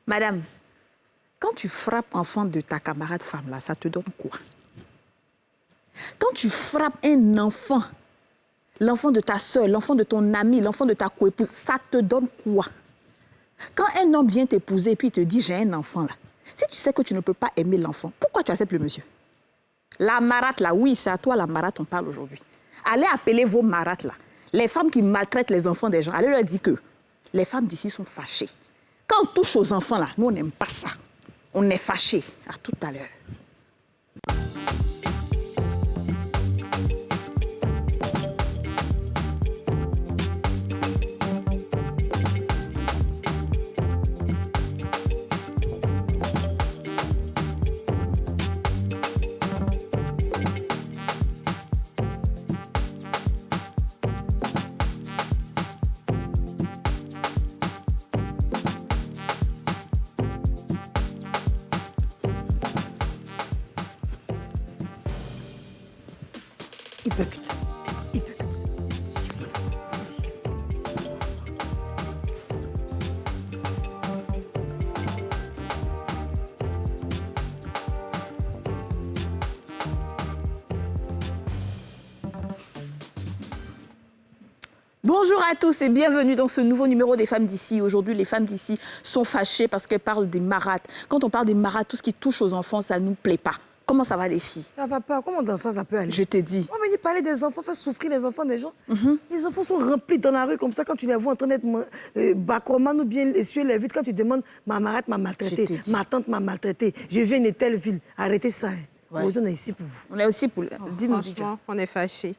Madame, quand tu frappes enfant de ta camarade femme, là, ça te donne quoi? Quand tu frappes un enfant, l'enfant de ta soeur, l'enfant de ton ami, l'enfant de ta coépouse, ça te donne quoi? Quand un homme vient t'épouser et puis il te dit « j'ai un enfant là », si tu sais que tu ne peux pas aimer l'enfant, pourquoi tu acceptes le monsieur? La marate là, oui, c'est à toi la marate, on parle aujourd'hui. Allez appeler vos marates là. Les femmes qui maltraitent les enfants des gens, allez leur dire que les femmes d'ici sont fâchées. Quand on touche aux enfants là, nous on n'aime pas ça. On est fâchés. À tout à l'heure. Bonjour à tous et bienvenue dans ce nouveau numéro des femmes d'ici. Aujourd'hui, les femmes d'ici sont fâchées parce qu'elles parlent des marates. Quand on parle des marates, tout ce qui touche aux enfants, ça ne nous plaît pas. Comment ça va les filles? Ça va pas. Comment dans ça peut aller? Je t'ai dit. On va venir parler des enfants, faire souffrir les enfants des gens. Les enfants sont remplis dans la rue comme ça. Quand tu les vois en train d'être bacroman ou bien essuyer les vitres, quand tu demandes ma marate m'a maltraité, ma tante m'a maltraité, je viens de telle ville. Arrêtez ça. Ouais. Aujourd'hui, on est ici pour vous. On est aussi pour... Dis-nous, franchement, on est fâchés.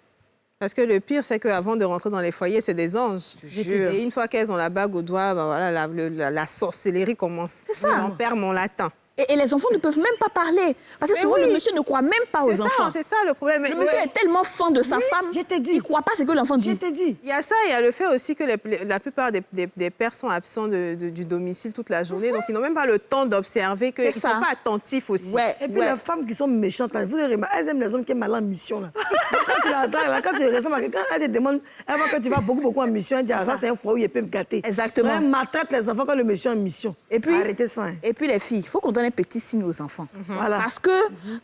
Parce que le pire, c'est qu'avant de rentrer dans les foyers, c'est des anges. Et une fois qu'elles ont la bague au doigt, ben voilà, la sorcellerie commence. C'est ça. J'en perds mon latin. Et les enfants ne peuvent même pas parler. Parce que souvent, le monsieur ne croit même pas aux enfants. C'est ça le problème. Le monsieur est tellement fan de sa femme, je t'ai dit. Il ne croit pas ce que l'enfant dit. Je t'ai dit. Il y a ça, il y a le fait aussi que la plupart des pères sont absents du domicile toute la journée. Donc, ils n'ont même pas le temps d'observer qu'ils ne sont pas attentifs aussi. Ouais, et puis les femmes qui sont méchantes, là, vous avez remarqué, elles aiment les hommes qui sont mal en mission. Là. Quand tu la dragues, là, quand tu ressembles à quelqu'un, elle te demande, elle voit que tu vas beaucoup en mission, elle dit, ah, ça c'est un foyer où il peut me gâter. Exactement. Elle maltraite les enfants quand le monsieur est en mission. Et puis, arrêtez ça. Hein. Et puis les filles, il faut qu'on donne un petit signe aux enfants. Voilà. Parce que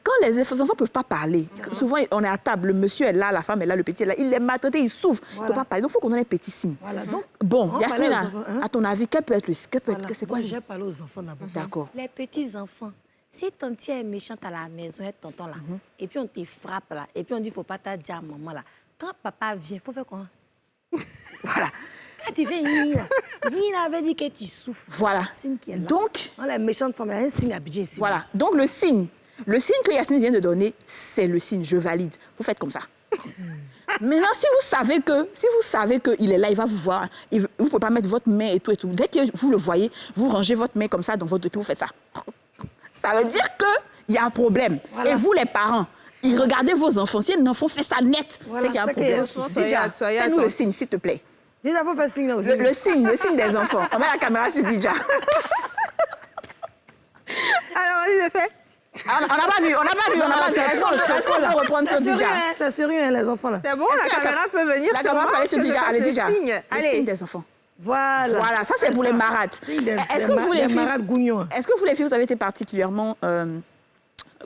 quand les enfants ne peuvent pas parler, souvent on est à table, le monsieur est là, la femme est là, le petit est là, il est maltraité, il souffre, il ne peut pas parler. Donc il faut qu'on donne un petit signe. Voilà. Donc, bon, Yasmina, à ton avis, quel peut être le signe? C'est quoi? Je vais parler aux enfants d'abord. D'accord. Les petits-enfants, si tantière est méchante à la maison, et tonton là, et puis on te frappe là, et puis on dit, il ne faut pas dire à maman là. Quand papa vient, il faut faire quoi? Voilà. Quand tu fais Nina avait dit que tu souffres. Voilà. Donc, la méchante femme, il y a un signe habillé ici. Voilà. Donc, le signe que Yasmine vient de donner, c'est le signe, je valide. Vous faites comme ça. Maintenant, si vous savez qu'il est là, il va vous voir, vous ne pouvez pas mettre votre main et tout. Dès que vous le voyez, vous rangez votre main comme ça dans votre... Et puis vous faites ça. Ça veut dire qu'il y a un problème. Voilà. Et vous, les parents, regardez vos enfants. Si un enfant fait ça net, c'est qu'il y a un problème. Fais-nous le signe, s'il te plaît. Les enfants font signe aussi. Le signe des enfants. On met la caméra sur Dija. Alors, il est fait. On n'a pas vu. Est-ce qu'on peut reprendre sur Dija? C'est sérieux, les enfants là. C'est bon, la caméra peut venir sur moi. La caméra peut aller sur Dija. Allez, Dija. Le signe des enfants. Voilà, ça c'est pour les marates. Est-ce que vous, les filles, vous avez été particulièrement...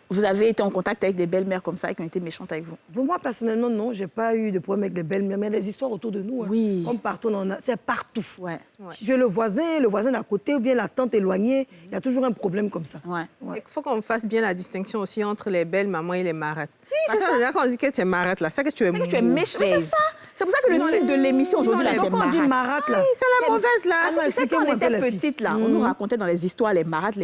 Vous avez été en contact avec des belles-mères comme ça qui ont été méchantes avec vous? Pour moi, personnellement, non. Je n'ai pas eu de problème avec les belles-mères. Mais les histoires autour de nous, oui. Comme partout, c'est partout. Ouais. Si tu es le voisin d'à côté ou bien la tante éloignée, il y a toujours un problème comme ça. Ouais. Il faut qu'on fasse bien la distinction aussi entre les belles mamans et les marates. Si, c'est ça. Déjà, quand on dit que tu es marate, là, c'est que tu es mauvaise. Tu es méchante. C'est ça. C'est pour ça que le titre de l'émission aujourd'hui, c'est marate. On dit marate, là. Oui, c'est la mauvaise, là. Tu sais, quand on était petite, là, on nous racontait dans les histoires les marates.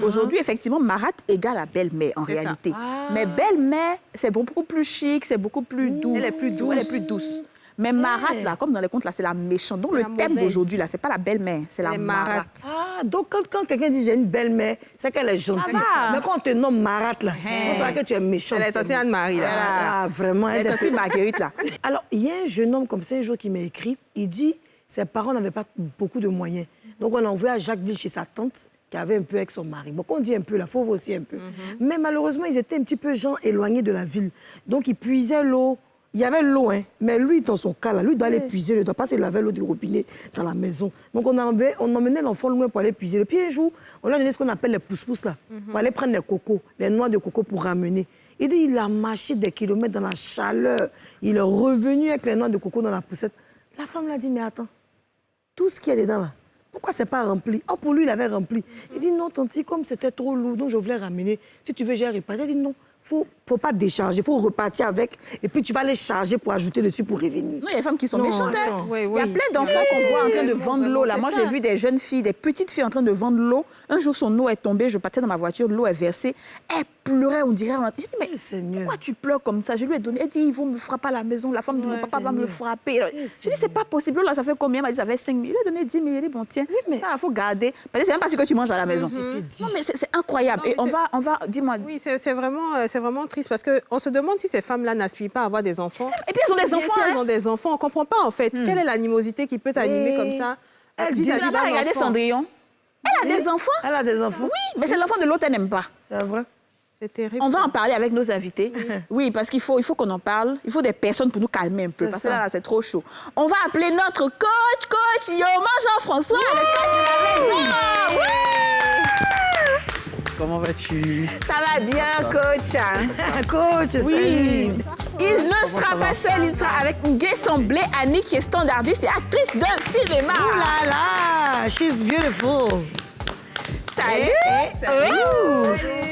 Aujourd'hui, effectivement, marate égale à belle-mère, en réalité. Mais belle-mère, c'est beaucoup plus chic, c'est beaucoup plus doux. Elle est plus douce. Mais marate, là, comme dans les contes, là, c'est la méchante. Donc, le thème d'aujourd'hui, là, c'est pas la belle-mère, c'est la marate. Ah, donc quand quelqu'un dit j'ai une belle-mère, c'est qu'elle est gentille. Mais quand on te nomme marate, là, on sait que tu es méchante. Elle est tantine Anne-Marie, là. Ah, vraiment. Elle est tantine Marguerite, là. Alors, il y a un jeune homme comme ça, un jour, qui m'a écrit. Il dit ses parents n'avaient pas beaucoup de moyens. Donc, on l'a envoyé à Jacquesville chez sa tante, qui avait un peu avec son mari. Bon, quand on dit un peu, là, il faut voir aussi un peu. Mais malheureusement, ils étaient un petit peu gens éloignés de la ville. Donc, ils puisaient l'eau Il y avait l'eau, hein, mais lui, dans son cas, là, lui doit aller puiser, il ne doit pas se laver l'eau du robinet dans la maison. Donc, on emmenait l'enfant loin pour aller puiser. Et puis, un jour, on lui a donné ce qu'on appelle les pousse-pousse, là, pour aller prendre les cocos, les noix de coco pour ramener. Il dit, il a marché des kilomètres dans la chaleur. Il est revenu avec les noix de coco dans la poussette. La femme l'a dit, mais attends, tout ce qu'il y a dedans, là, pourquoi c'est pas rempli? Oh, pour lui, il avait rempli. Il dit, non, tanti, comme c'était trop lourd, donc je voulais ramener. Si tu veux, j'ai réparti. Il dit, non. Faut pas décharger, il faut repartir avec, et puis tu vas les charger pour ajouter dessus pour revenir. Non, il y a des femmes qui sont méchantes. Hein. Oui, Il y a plein d'enfants qu'on voit en train de vendre l'eau. Là, moi, j'ai vu des jeunes filles, des petites filles en train de vendre l'eau. Un jour, son eau est tombée, je partais dans ma voiture, l'eau est versée. Elle pleurait, on dirait. Je dis, mais Seigneur, pourquoi tu pleures comme ça? Je lui ai donné. Elle dit, ils vont me frapper à la maison. La femme de mon papa va me frapper. Je lui ai dit, c'est pas possible. Là, ça fait combien? Elle m'a dit, ça fait 5 000. Je lui ai donné 10 000. Il a dit, bon, tiens, ça, il faut garder. Parce que c'est même pas ce que tu manges à la maison. Non, mais c'est incroyable. Non, mais et on va, dis-moi. Oui, c'est vraiment triste parce qu'on se demande si ces femmes-là n'aspirent pas à avoir des enfants. Et puis, elles ont des enfants. Si elles ont des enfants, on ne comprend pas, en fait. Quelle est l'animosité qui peut t'animer comme ça vis-à-vis d'un Regardez enfant? Cendrillon. Elle a des enfants. elle a des enfants. Oui, mais c'est l'enfant de l'autre, elle n'aime pas. C'est vrai. C'est terrible. On va en parler avec nos invités. Oui, parce qu'il faut qu'on en parle. Il faut des personnes pour nous calmer un peu. C'est Parce que ça. là, c'est trop chaud. On va appeler notre coach Yoma Jean-François, le coach de la maison. Comment vas-tu? Ça va bien, coach. Coach, Oui. salut. Il ne sera pas seul, il sera avec Ngué Semblé, Annie, qui est standardiste et actrice de cinéma. Oh là là, she's beautiful. Salut.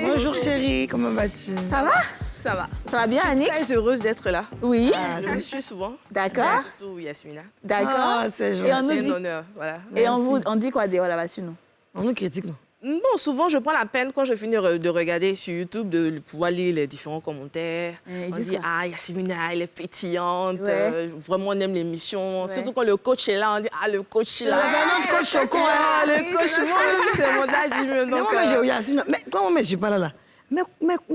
Bonjour chérie, comment vas-tu? Ça va? Ça va. Ça va bien, Annie? Très heureuse d'être là. Oui. Je me suis souvent. D'accord. Surtout Yasmina. D'accord. Ah, c'est Et on gentil. nous C'est dit... un honneur. Voilà. Et on dit quoi là là-dessus, nous? On nous critique, non? Bon, souvent, je prends la peine quand je finis de regarder sur YouTube de pouvoir lire les différents commentaires. Ils On disent dit, quoi? ah, Yasmina, elle est pétillante. Ouais. Vraiment, on aime l'émission. Ouais. Surtout quand le coach est là, on dit, ah, le coach est là. notre coach Choco. Ah, le coach, moi, c'est mon daddy. Mais Donc, moi, j'ai Yasmina. Mais toi, moi, je suis pas là. Mais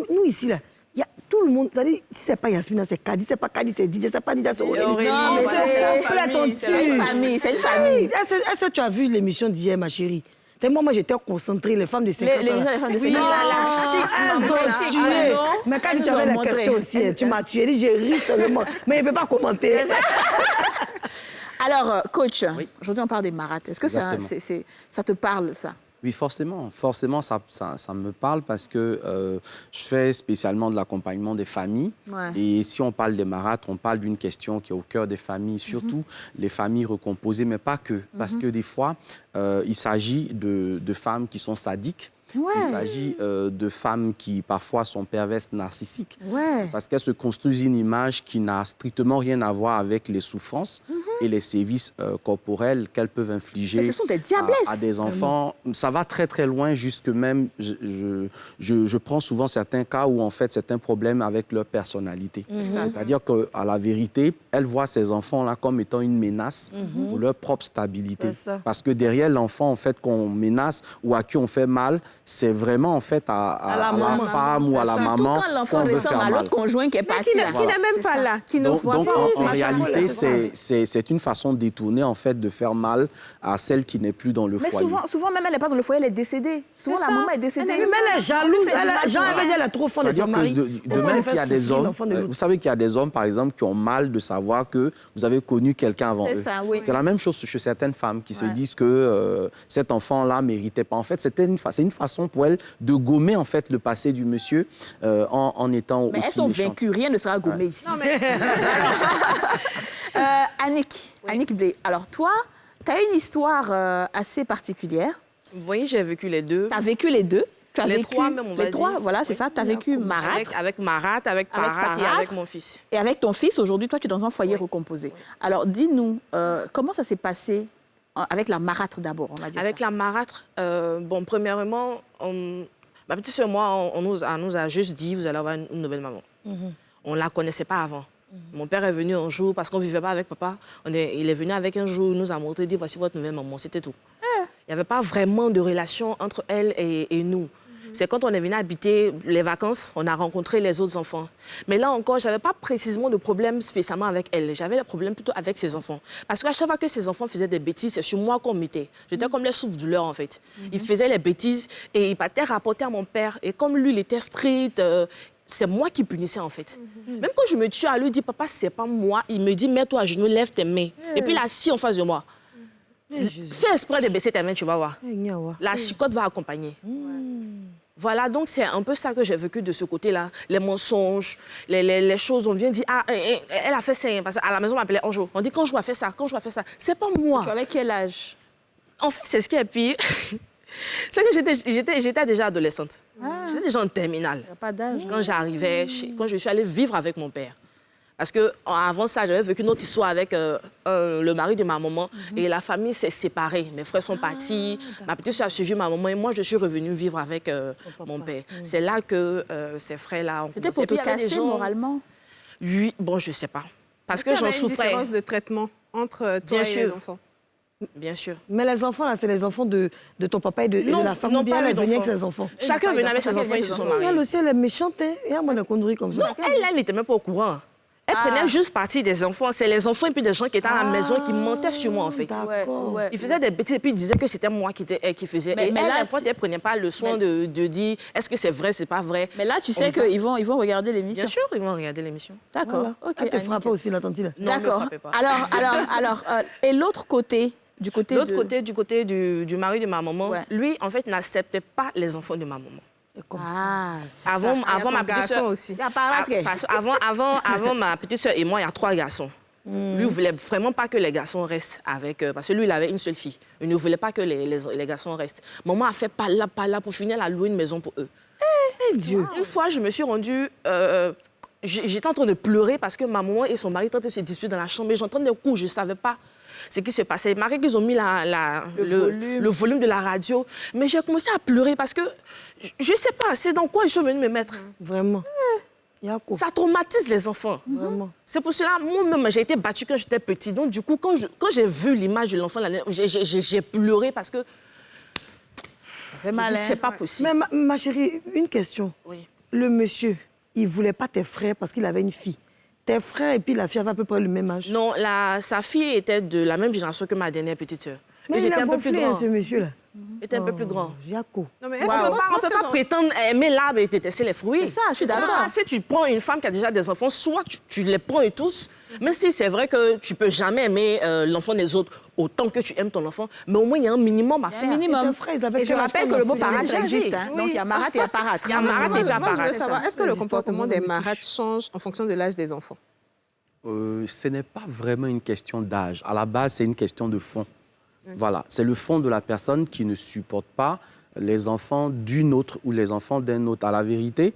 nous, ici, là, il y a tout le monde. C'est-à-dire, si c'est pas Yasmina, c'est Kadi. C'est pas Kadi, c'est DJ. C'est pas DJ, c'est Aurélie. Aurélie, Non, mais c'est la famille, c'est une famille, c'est une famille. Est-ce que tu as vu l'émission d'hier, ma chérie? Tellement moi, j'étais concentrée, les femmes de 50 ans. L'émission des femmes de Oui, 50 ans. elles ont tué. Mais quand tu avais la question aussi, tu m'as tué. J'ai ri seulement. Mais il ne peut pas commenter. Alors, coach, aujourd'hui, on parle des maraths. Est-ce que ça te parle, ça? Oui, forcément. Forcément, ça me parle parce que je fais spécialement de l'accompagnement des familles. Ouais. Et si on parle des maraths, on parle d'une question qui est au cœur des familles, surtout les familles recomposées, mais pas que. Parce que des fois, il s'agit de femmes qui sont sadiques. Ouais. Il s'agit de femmes qui, parfois, sont perverses narcissiques. Ouais. Parce qu'elles se construisent une image qui n'a strictement rien à voir avec les souffrances et les sévices corporels qu'elles peuvent infliger Mais ce sont des diablesses. à des enfants. Ça va très, très loin, jusque même, je prends souvent certains cas où, en fait, c'est un problème avec leur personnalité. C'est-à-dire qu'à la vérité, elles voient ces enfants-là comme étant une menace pour leur propre stabilité. C'est ça. Parce que derrière l'enfant, en fait, qu'on menace ou à qui on fait mal, c'est vraiment, en fait, à la maman. femme ou à la Surtout maman quand l'enfant qu'on veut ressemble faire à mal. l'autre conjoint qui est parti. Qui là. n'est même pas là, qui ne voit Donc, pas. en réalité, c'est une façon détournée, en fait, de faire mal à celle qui n'est plus dans le Mais foyer. souvent, même elle n'est pas dans le foyer, elle est décédée. Souvent, la maman est décédée. Mais elle est jalouse. Jean avait dit elle est trop fond de C'est-à-dire son que mari. de même qu'il y a des hommes, vous savez qu'il y a des hommes, par exemple, qui ont mal de savoir que vous avez connu quelqu'un avant C'est eux. ça, oui. C'est la même chose chez certaines femmes qui se disent que cet enfant-là ne méritait pas. En fait, c'est une façon pour elles de gommer, en fait, le passé du monsieur en étant Mais aussi elles sont méchantes. vaincues, rien ne sera gommé ici. Non, mais... Annick Blé, alors toi, tu as une histoire assez particulière. vous voyez, j'ai vécu les deux. Tu as vécu les deux. Tu as Les vécu trois même, on va les trois, dire. voilà, c'est ça. Tu as vécu Marat. Avec Marat, avec Parat et Parat. avec mon fils. Et avec ton fils, aujourd'hui, toi, tu es dans un foyer recomposé. Alors, dis-nous, comment ça s'est passé avec la marâtre d'abord, on va dire Avec ça. la marâtre, bon, premièrement, ma petite soeur et moi, on nous a juste dit, vous allez avoir une nouvelle maman. On ne la connaissait pas avant. Mon père est venu un jour, parce qu'on ne vivait pas avec papa. Il est venu avec un jour, il nous a montré, dit, voici votre nouvelle maman, c'était tout. Il n'y avait pas vraiment de relation entre elle et nous. C'est quand on est venu habiter les vacances, on a rencontré les autres enfants. Mais là encore, je n'avais pas précisément de problème spécialement avec elle. J'avais des problèmes plutôt avec ses enfants. Parce qu'à chaque fois que ses enfants faisaient des bêtises, c'est sur moi qu'on mettait. J'étais comme les souffles-douleurs, en fait. Ils faisaient les bêtises et ils partaient rapporter à mon père. Et comme lui, il était strict, c'est moi qui punissais, en fait. Même quand je me tue à lui dire, papa, c'est pas moi, il me dit, mets-toi à genoux, lève tes mains. Et puis, il est assis en face de moi. Fais exprès de baisser tes mains, tu vas voir. La chicotte va accompagner. Voilà, donc c'est un peu ça que j'ai vécu de ce côté-là. Les mensonges, les choses, on vient dire, ah, elle a fait ça. Parce qu'à la maison, on m'appelait Anjo. On dit, quand je a fait ça, quand je a fait ça. C'est pas moi. Avec quel âge? En fait, c'est ce qui est pire. C'est que j'étais déjà adolescente. J'étais déjà en terminale. Il n'y a pas d'âge. Quand j'arrivais, quand je suis allée vivre avec mon père. Parce qu'avant ça, j'avais vécu une autre histoire avec le mari de ma maman. Et la famille s'est séparée. Mes frères sont partis. Ma petite soeur a suivi ma maman. Et moi, je suis revenue vivre avec mon père. C'est là que ces frères-là ont commencé. C'était pour te casser moralement? Oui, bon, je ne sais pas. Parce que j'en souffrais. Est-ce qu'il y avait une différence de traitement entre toi et les enfants? Bien sûr. Mais les enfants, là, c'est les enfants de ton papa et de la femme. Non, bien pas elle venait avec ses enfants. Chacun venait avec ses enfants et se sont mariés. Elle aussi, elle est méchante, hein. Il y a moins de conneries comme ça. Non, elle n'était même pas au courant. Elle prenait juste partie des enfants. C'est les enfants et puis des gens qui étaient à la maison qui mentaient sur moi, en fait. Ils faisaient des bêtises et puis ils disaient que c'était moi qui faisais. Mais elle ne prenait pas le soin de dire est-ce que c'est vrai, c'est pas vrai. Mais là, tu sais qu'ils vont regarder l'émission. Bien sûr, ils vont regarder l'émission. D'accord. Voilà. Elle te frappe pas aussi, la tante là. D'accord. Alors, et l'autre côté, du côté du mari de ma maman, lui, en fait, n'acceptait pas les enfants de ma maman. Avant ma petite soeur aussi. Avant ma petite soeur et moi, il y a 3 garçons. Lui, il voulait vraiment pas que les garçons restent avec... parce que lui, il avait une seule fille. Il ne voulait pas que les garçons restent. Maman a fait pas là pour finir, elle a loué une maison pour eux. Dieu. Une fois, je me suis rendue... j'étais en train de pleurer parce que ma maman et son mari étaient en train de se disputer dans la chambre. Et j'entendais des coups, je ne savais pas ce qui se passait. Marie, qu'ils ont mis le volume de la radio. Mais j'ai commencé à pleurer parce que... Je ne sais pas, c'est dans quoi ils sont venus me mettre. Vraiment. Ça traumatise les enfants. Vraiment. C'est pour cela, moi-même, j'ai été battue quand j'étais petite. Donc, du coup, quand j'ai vu l'image de l'enfant, j'ai pleuré parce que... C'est pas possible. Mais ma chérie, une question. Oui. Le monsieur, il ne voulait pas tes frères parce qu'il avait une fille. Tes frères et puis la fille avaient à peu près le même âge. Non, sa fille était de la même génération que ma dernière petite sœur. Mais il a un peu plus grand. Ce monsieur-là. Il était un peu plus grand. Jaco. Non, mais on ne peut pas prétendre aimer l'arbre et détester les fruits. C'est ça, je suis d'accord. Si tu prends une femme qui a déjà des enfants, soit tu les prends et tous, mais si c'est vrai que tu ne peux jamais aimer l'enfant des autres autant que tu aimes ton enfant, mais au moins il y a un minimum à faire. Minimum. Et je rappelle que le mot parâtre existe. Donc il y a marâtre et il y a parâtre. Il y a marâtre et parâtre. Est-ce que le comportement des marâtres change en fonction de l'âge des enfants? Ce n'est pas vraiment une question d'âge. À la base, c'est une question de fond. Voilà, c'est le fond de la personne qui ne supporte pas les enfants d'une autre ou les enfants d'un autre. À la vérité,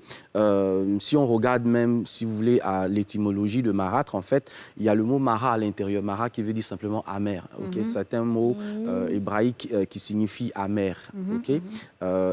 si on regarde même, si vous voulez, à l'étymologie de marâtre, en fait, il y a le mot mara à l'intérieur. Mara qui veut dire simplement amer. C'est un mot hébraïque qui signifie amer.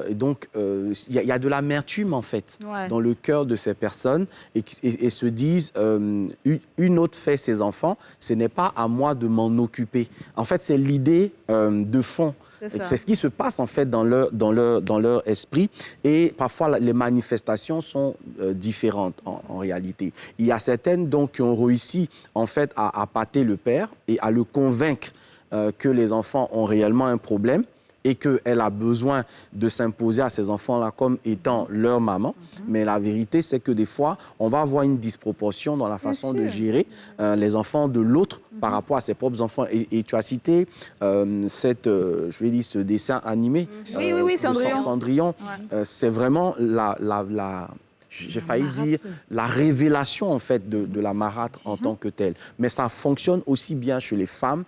Et donc, il y a de l'amertume, en fait, dans le cœur de ces personnes et se disent, une autre fait ses enfants, ce n'est pas à moi de m'en occuper. En fait, c'est l'idée de fond. C'est ce qui se passe en fait dans leur esprit et parfois les manifestations sont différentes en réalité. Il y a certaines donc qui ont réussi en fait à appâter le père et à le convaincre que les enfants ont réellement un problème et qu'elle a besoin de s'imposer à ces enfants-là comme étant leur maman. Mais la vérité, c'est que des fois, on va avoir une disproportion dans la façon de gérer les enfants de l'autre par rapport à ses propres enfants. Et tu as cité ce dessin animé. Oui, Cendrillon. Cendrillon. C'est vraiment j'ai failli dire la révélation, en fait, de la marâtre en tant que telle. Mais ça fonctionne aussi bien chez les femmes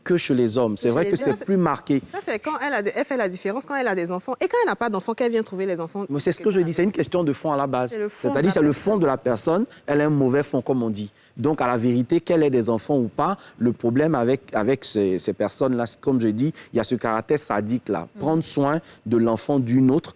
que chez les hommes. C'est vrai que c'est plus marqué. Ça, c'est quand elle fait la différence, quand elle a des enfants. Et quand elle n'a pas d'enfants, qu'elle vient trouver les enfants. Mais c'est ce que je dis, c'est une question de fond à la base. C'est-à-dire, c'est le fond de la personne. Elle a un mauvais fond, comme on dit. Donc, à la vérité, qu'elle ait des enfants ou pas, le problème avec ces personnes-là, comme je dis, il y a ce caractère sadique-là. Prendre soin de l'enfant d'une autre,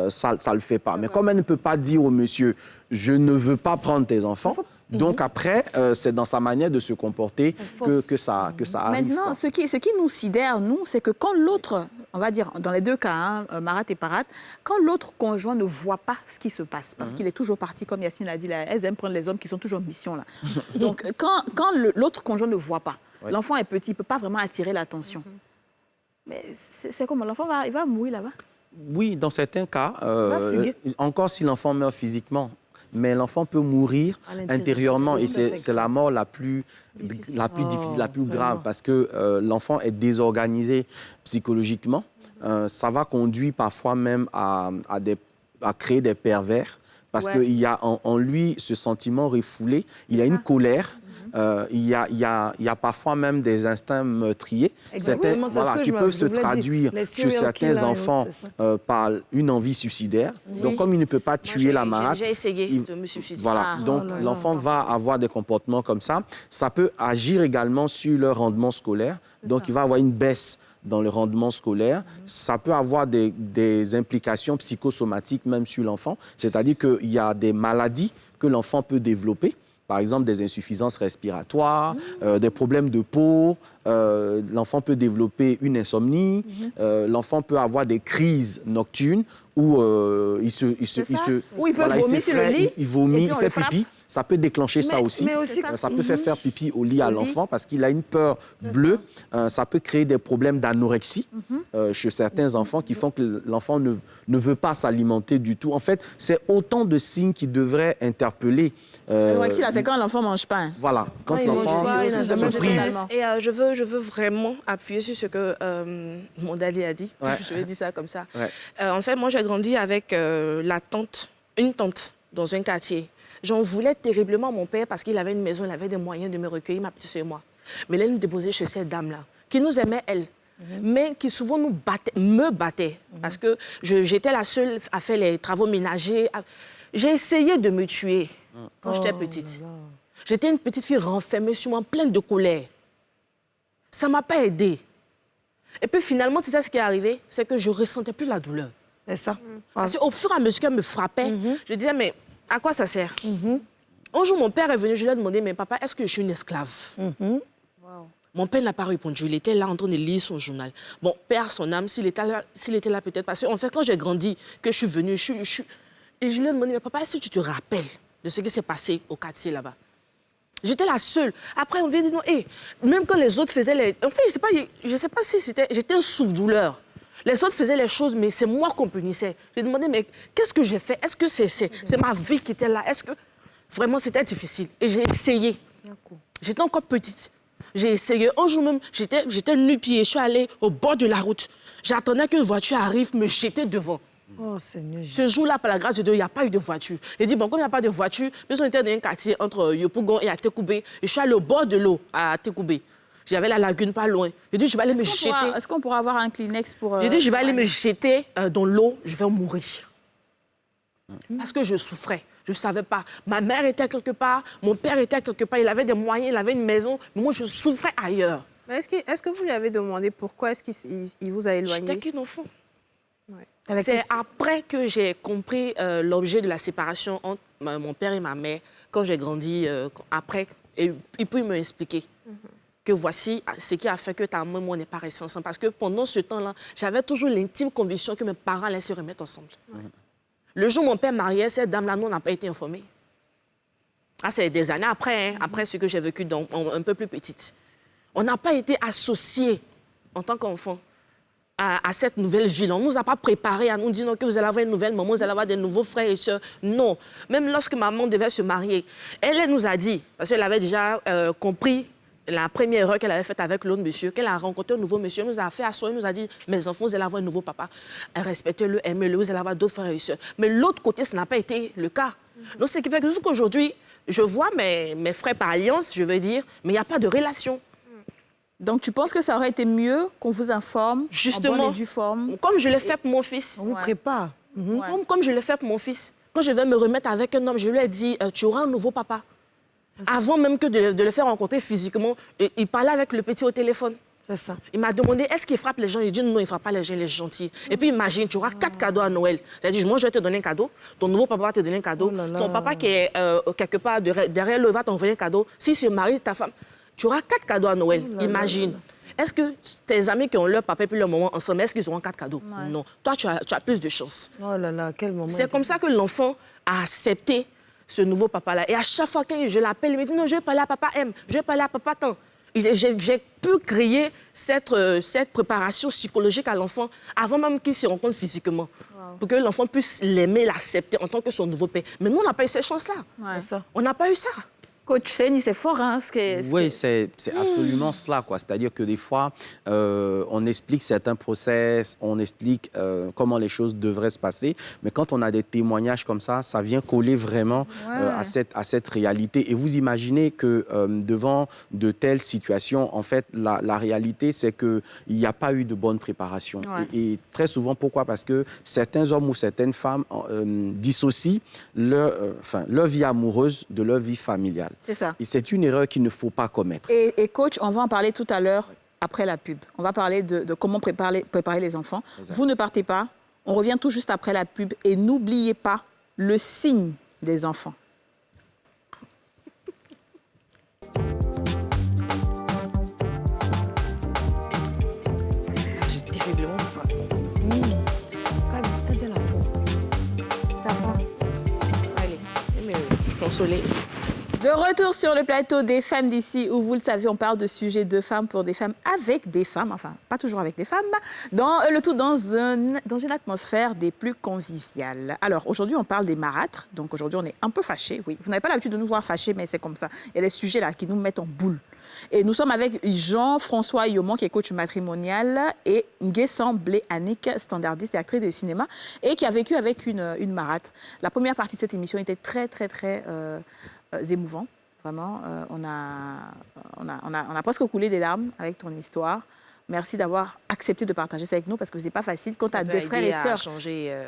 ça ne le fait pas. Mais comme elle ne peut pas dire au monsieur, je ne veux pas prendre tes enfants, donc après, c'est dans sa manière de se comporter que ça arrive. Maintenant, ce qui nous sidère, nous, c'est que quand l'autre, on va dire, dans les deux cas, Marat et Parat, quand l'autre conjoint ne voit pas ce qui se passe, parce qu'il est toujours parti, comme Yasmine l'a dit, là, elles aiment prendre les hommes qui sont toujours en mission. Là. Donc, quand l'autre conjoint ne voit pas, l'enfant est petit, il ne peut pas vraiment attirer l'attention. Mais c'est comment? L'enfant il va mourir là-bas? Oui, dans certains cas, encore si l'enfant meurt physiquement, mais l'enfant peut mourir intérieurement et c'est la mort la plus difficile, la plus grave parce que l'enfant est désorganisé psychologiquement. Ça va conduire parfois même à créer des pervers parce qu'il y a en lui ce sentiment refoulé, il y a une colère. Il y a parfois même des instincts meurtriers qui peuvent se traduire chez certains enfants par une envie suicidaire. Donc, comme il ne peut pas tuer la marade, j'ai essayé de me suicider. Voilà, donc l'enfant va avoir des comportements comme ça. Ça peut agir également sur leur rendement scolaire. Donc, il va avoir une baisse dans le rendement scolaire. Ça peut avoir des implications psychosomatiques même sur l'enfant. C'est-à-dire qu'il y a des maladies que l'enfant peut développer. Par exemple, des insuffisances respiratoires, des problèmes de peau. L'enfant peut développer une insomnie. L'enfant peut avoir des crises nocturnes où il peut vomir sur le lit. Il vomit, il fait pipi. Ça peut déclencher ça aussi. Ça peut faire pipi au lit à l'enfant parce qu'il a une peur bleue. Ça peut créer des problèmes d'anorexie chez certains enfants qui font que l'enfant ne veut pas s'alimenter du tout. En fait, c'est autant de signes qui devraient interpeller. L'anorexie, là, c'est quand l'enfant ne mange pas. Hein. Voilà, quand l'enfant se prive. Et je veux vraiment appuyer sur ce que mon daddy a dit. Ouais. Je vais dire ça comme ça. Ouais. En fait, moi, j'ai grandi avec une tante dans un quartier. J'en voulais terriblement à mon père parce qu'il avait une maison, il avait des moyens de me recueillir, ma petite soeur et moi. Mais là, il nous déposait chez cette dame-là, qui nous aimait, elle, mais qui souvent me battait. Parce que j'étais la seule à faire les travaux ménagers. J'ai essayé de me tuer quand j'étais petite. J'étais une petite fille renfermée sur moi, pleine de colère. Ça ne m'a pas aidée. Et puis finalement, tu sais ce qui est arrivé? C'est que je ne ressentais plus la douleur. C'est ça. Parce qu'au fur et à mesure qu'elle me frappait, je disais, mais à quoi ça sert? Un jour, mon père est venu, je lui ai demandé, mais papa, est-ce que je suis une esclave? Mon père n'a pas répondu. Il était là en train de lire son journal. Bon, père, son âme, s'il était là peut-être. Parce qu'en fait, quand j'ai grandi, que je suis venue, et je lui ai demandé, mais papa, est-ce que tu te rappelles de ce qui s'est passé au quartier là-bas? J'étais la seule. Après, on vient dire, non, même quand les autres faisaient les... En fait, je sais pas si c'était... J'étais un souffre-douleur. Les autres faisaient les choses, mais c'est moi qu'on punissait. J'ai demandé, mais qu'est-ce que j'ai fait? Est-ce que c'est ma vie qui était là? Est-ce que... Vraiment, c'était difficile. Et j'ai essayé. J'étais encore petite. J'ai essayé. Un jour même, j'étais nu-pied. Je suis allée au bord de la route. J'attendais qu'une voiture arrive, me jeter devant. Oh, Seigneur. Ce jour-là, par la grâce de Dieu, il n'y a pas eu de voiture. J'ai dit, bon, comme il n'y a pas de voiture, nous on était dans un quartier entre Yopougon et à Tekoubé. Et je suis allée au bord de l'eau à Tekoubé. J'avais la lagune pas loin. J'ai dit, je vais aller me jeter. Est-ce qu'on pourra avoir un Kleenex pour... J'ai dit, je vais aller me jeter dans l'eau, je vais mourir. Parce que je souffrais. Je ne savais pas. Ma mère était quelque part, mon père était quelque part. Il avait des moyens, il avait une maison. Mais moi, je souffrais ailleurs. Mais est-ce que vous lui avez demandé pourquoi est-ce qu'il vous a éloigné? J'étais qu'une enfant. Ouais. C'est après que j'ai compris l'objet de la séparation entre mon père et ma mère, quand j'ai grandi, après, et puis il m'a expliqué que voici ce qui a fait que ta maman et moi n'est pas restés ensemble. Parce que pendant ce temps-là, j'avais toujours l'intime conviction que mes parents allaient se remettre ensemble. Ouais. Le jour où mon père mariait, cette dame-là, nous, on n'a pas été informés. Ah, c'est des années après, après ce que j'ai vécu un peu plus petite. On n'a pas été associés en tant qu'enfants à cette nouvelle ville. On ne nous a pas préparés à nous dire que vous allez avoir une nouvelle maman, vous allez avoir des nouveaux frères et sœurs. Non. Même lorsque maman devait se marier, elle nous a dit, parce qu'elle avait déjà compris la première erreur qu'elle avait faite avec l'autre monsieur, qu'elle a rencontré un nouveau monsieur, elle nous a fait asseoir, elle nous a dit, mes enfants, vous allez avoir un nouveau papa. Respectez-le, aimez-le, vous allez avoir d'autres frères et sœurs. Mais l'autre côté, ce n'a pas été le cas. Donc, ce qui fait que jusqu'aujourd'hui, je vois mes frères par alliance, je veux dire, mais il n'y a pas de relation. Donc, tu penses que ça aurait été mieux qu'on vous informe justement, en bonne et due forme? Comme je l'ai fait pour mon fils. On vous prépare. Comme je l'ai fait pour mon fils. Quand je vais me remettre avec un homme, je lui ai dit, tu auras un nouveau papa. Avant même que de le faire rencontrer physiquement, il parlait avec le petit au téléphone. C'est ça. Il m'a demandé, est-ce qu'il frappe les gens? Il dit, non, il ne frappe pas les gens, il est gentil. Et puis imagine, tu auras 4 cadeaux à Noël. C'est-à-dire, moi, je vais te donner un cadeau, ton nouveau papa va te donner un cadeau, ton papa qui est quelque part derrière lui va t'envoyer un cadeau. Si se marie, ta femme, tu auras 4 cadeaux à Noël. Imagine. Est-ce que tes amis qui ont leur papa et puis leur maman ensemble, est-ce qu'ils auront 4 cadeaux? Non. Toi, tu as plus de chance. Oh là là, quel moment. C'est comme ça que l'enfant a accepté ce nouveau papa-là. Et à chaque fois que je l'appelle, il me dit, non, je vais parler à papa M, je vais parler à papa tant. j'ai pu créer cette préparation psychologique à l'enfant avant même qu'il se rencontre physiquement. Pour que l'enfant puisse l'aimer, l'accepter en tant que son nouveau père. Mais nous, on n'a pas eu cette chance-là. On n'a pas eu ça. Coach Seni, c'est fort, hein? Oui, c'est absolument cela, quoi. C'est-à-dire que des fois, on explique certains process, on explique comment les choses devraient se passer, mais quand on a des témoignages comme ça vient coller vraiment à cette réalité. Et vous imaginez que devant de telles situations, en fait, la réalité, c'est qu'il n'y a pas eu de bonne préparation. Et très souvent, pourquoi? Parce que certains hommes ou certaines femmes dissocient leur vie amoureuse de leur vie familiale. C'est ça. Et c'est une erreur qu'il ne faut pas commettre. Et coach, on va en parler tout à l'heure après la pub. On va parler de comment préparer les enfants. Exactement. Vous ne partez pas. On revient tout juste après la pub. Et n'oubliez pas le signe des enfants. J'ai terriblement faim. Allez, consoler. De retour sur le plateau des femmes d'ici, où vous le savez, on parle de sujets de femmes pour des femmes avec des femmes, enfin, pas toujours avec des femmes, le tout dans une atmosphère des plus conviviales. Alors, aujourd'hui, on parle des marâtres, donc aujourd'hui, on est un peu fâchés, oui. Vous n'avez pas l'habitude de nous voir fâchés, mais c'est comme ça. Il y a des sujets là qui nous mettent en boule. Et nous sommes avec Jean-François Yomon, qui est coach matrimonial, et Nguessan Blé-Annick, standardiste et actrice de cinéma, et qui a vécu avec une marâtre. La première partie de cette émission était très, très, très émouvant. Vraiment, on a presque coulé des larmes avec ton histoire. Merci d'avoir accepté de partager ça avec nous parce que c'est pas facile quand tu as des frères et sœurs.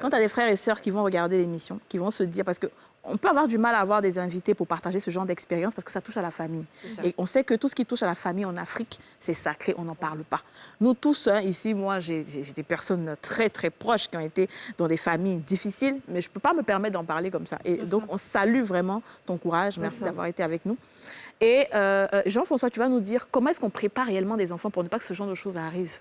Quand tu as des frères et sœurs qui vont regarder l'émission, qui vont se dire parce que on peut avoir du mal à avoir des invités pour partager ce genre d'expérience parce que ça touche à la famille. Et on sait que tout ce qui touche à la famille en Afrique, c'est sacré, on n'en parle pas. Nous tous, hein, ici, moi, j'ai des personnes très, très proches qui ont été dans des familles difficiles, mais je ne peux pas me permettre d'en parler comme ça. Et donc, on salue vraiment ton courage. Merci d'avoir été avec nous. Et Jean-François, tu vas nous dire comment est-ce qu'on prépare réellement des enfants pour ne pas que ce genre de choses arrivent?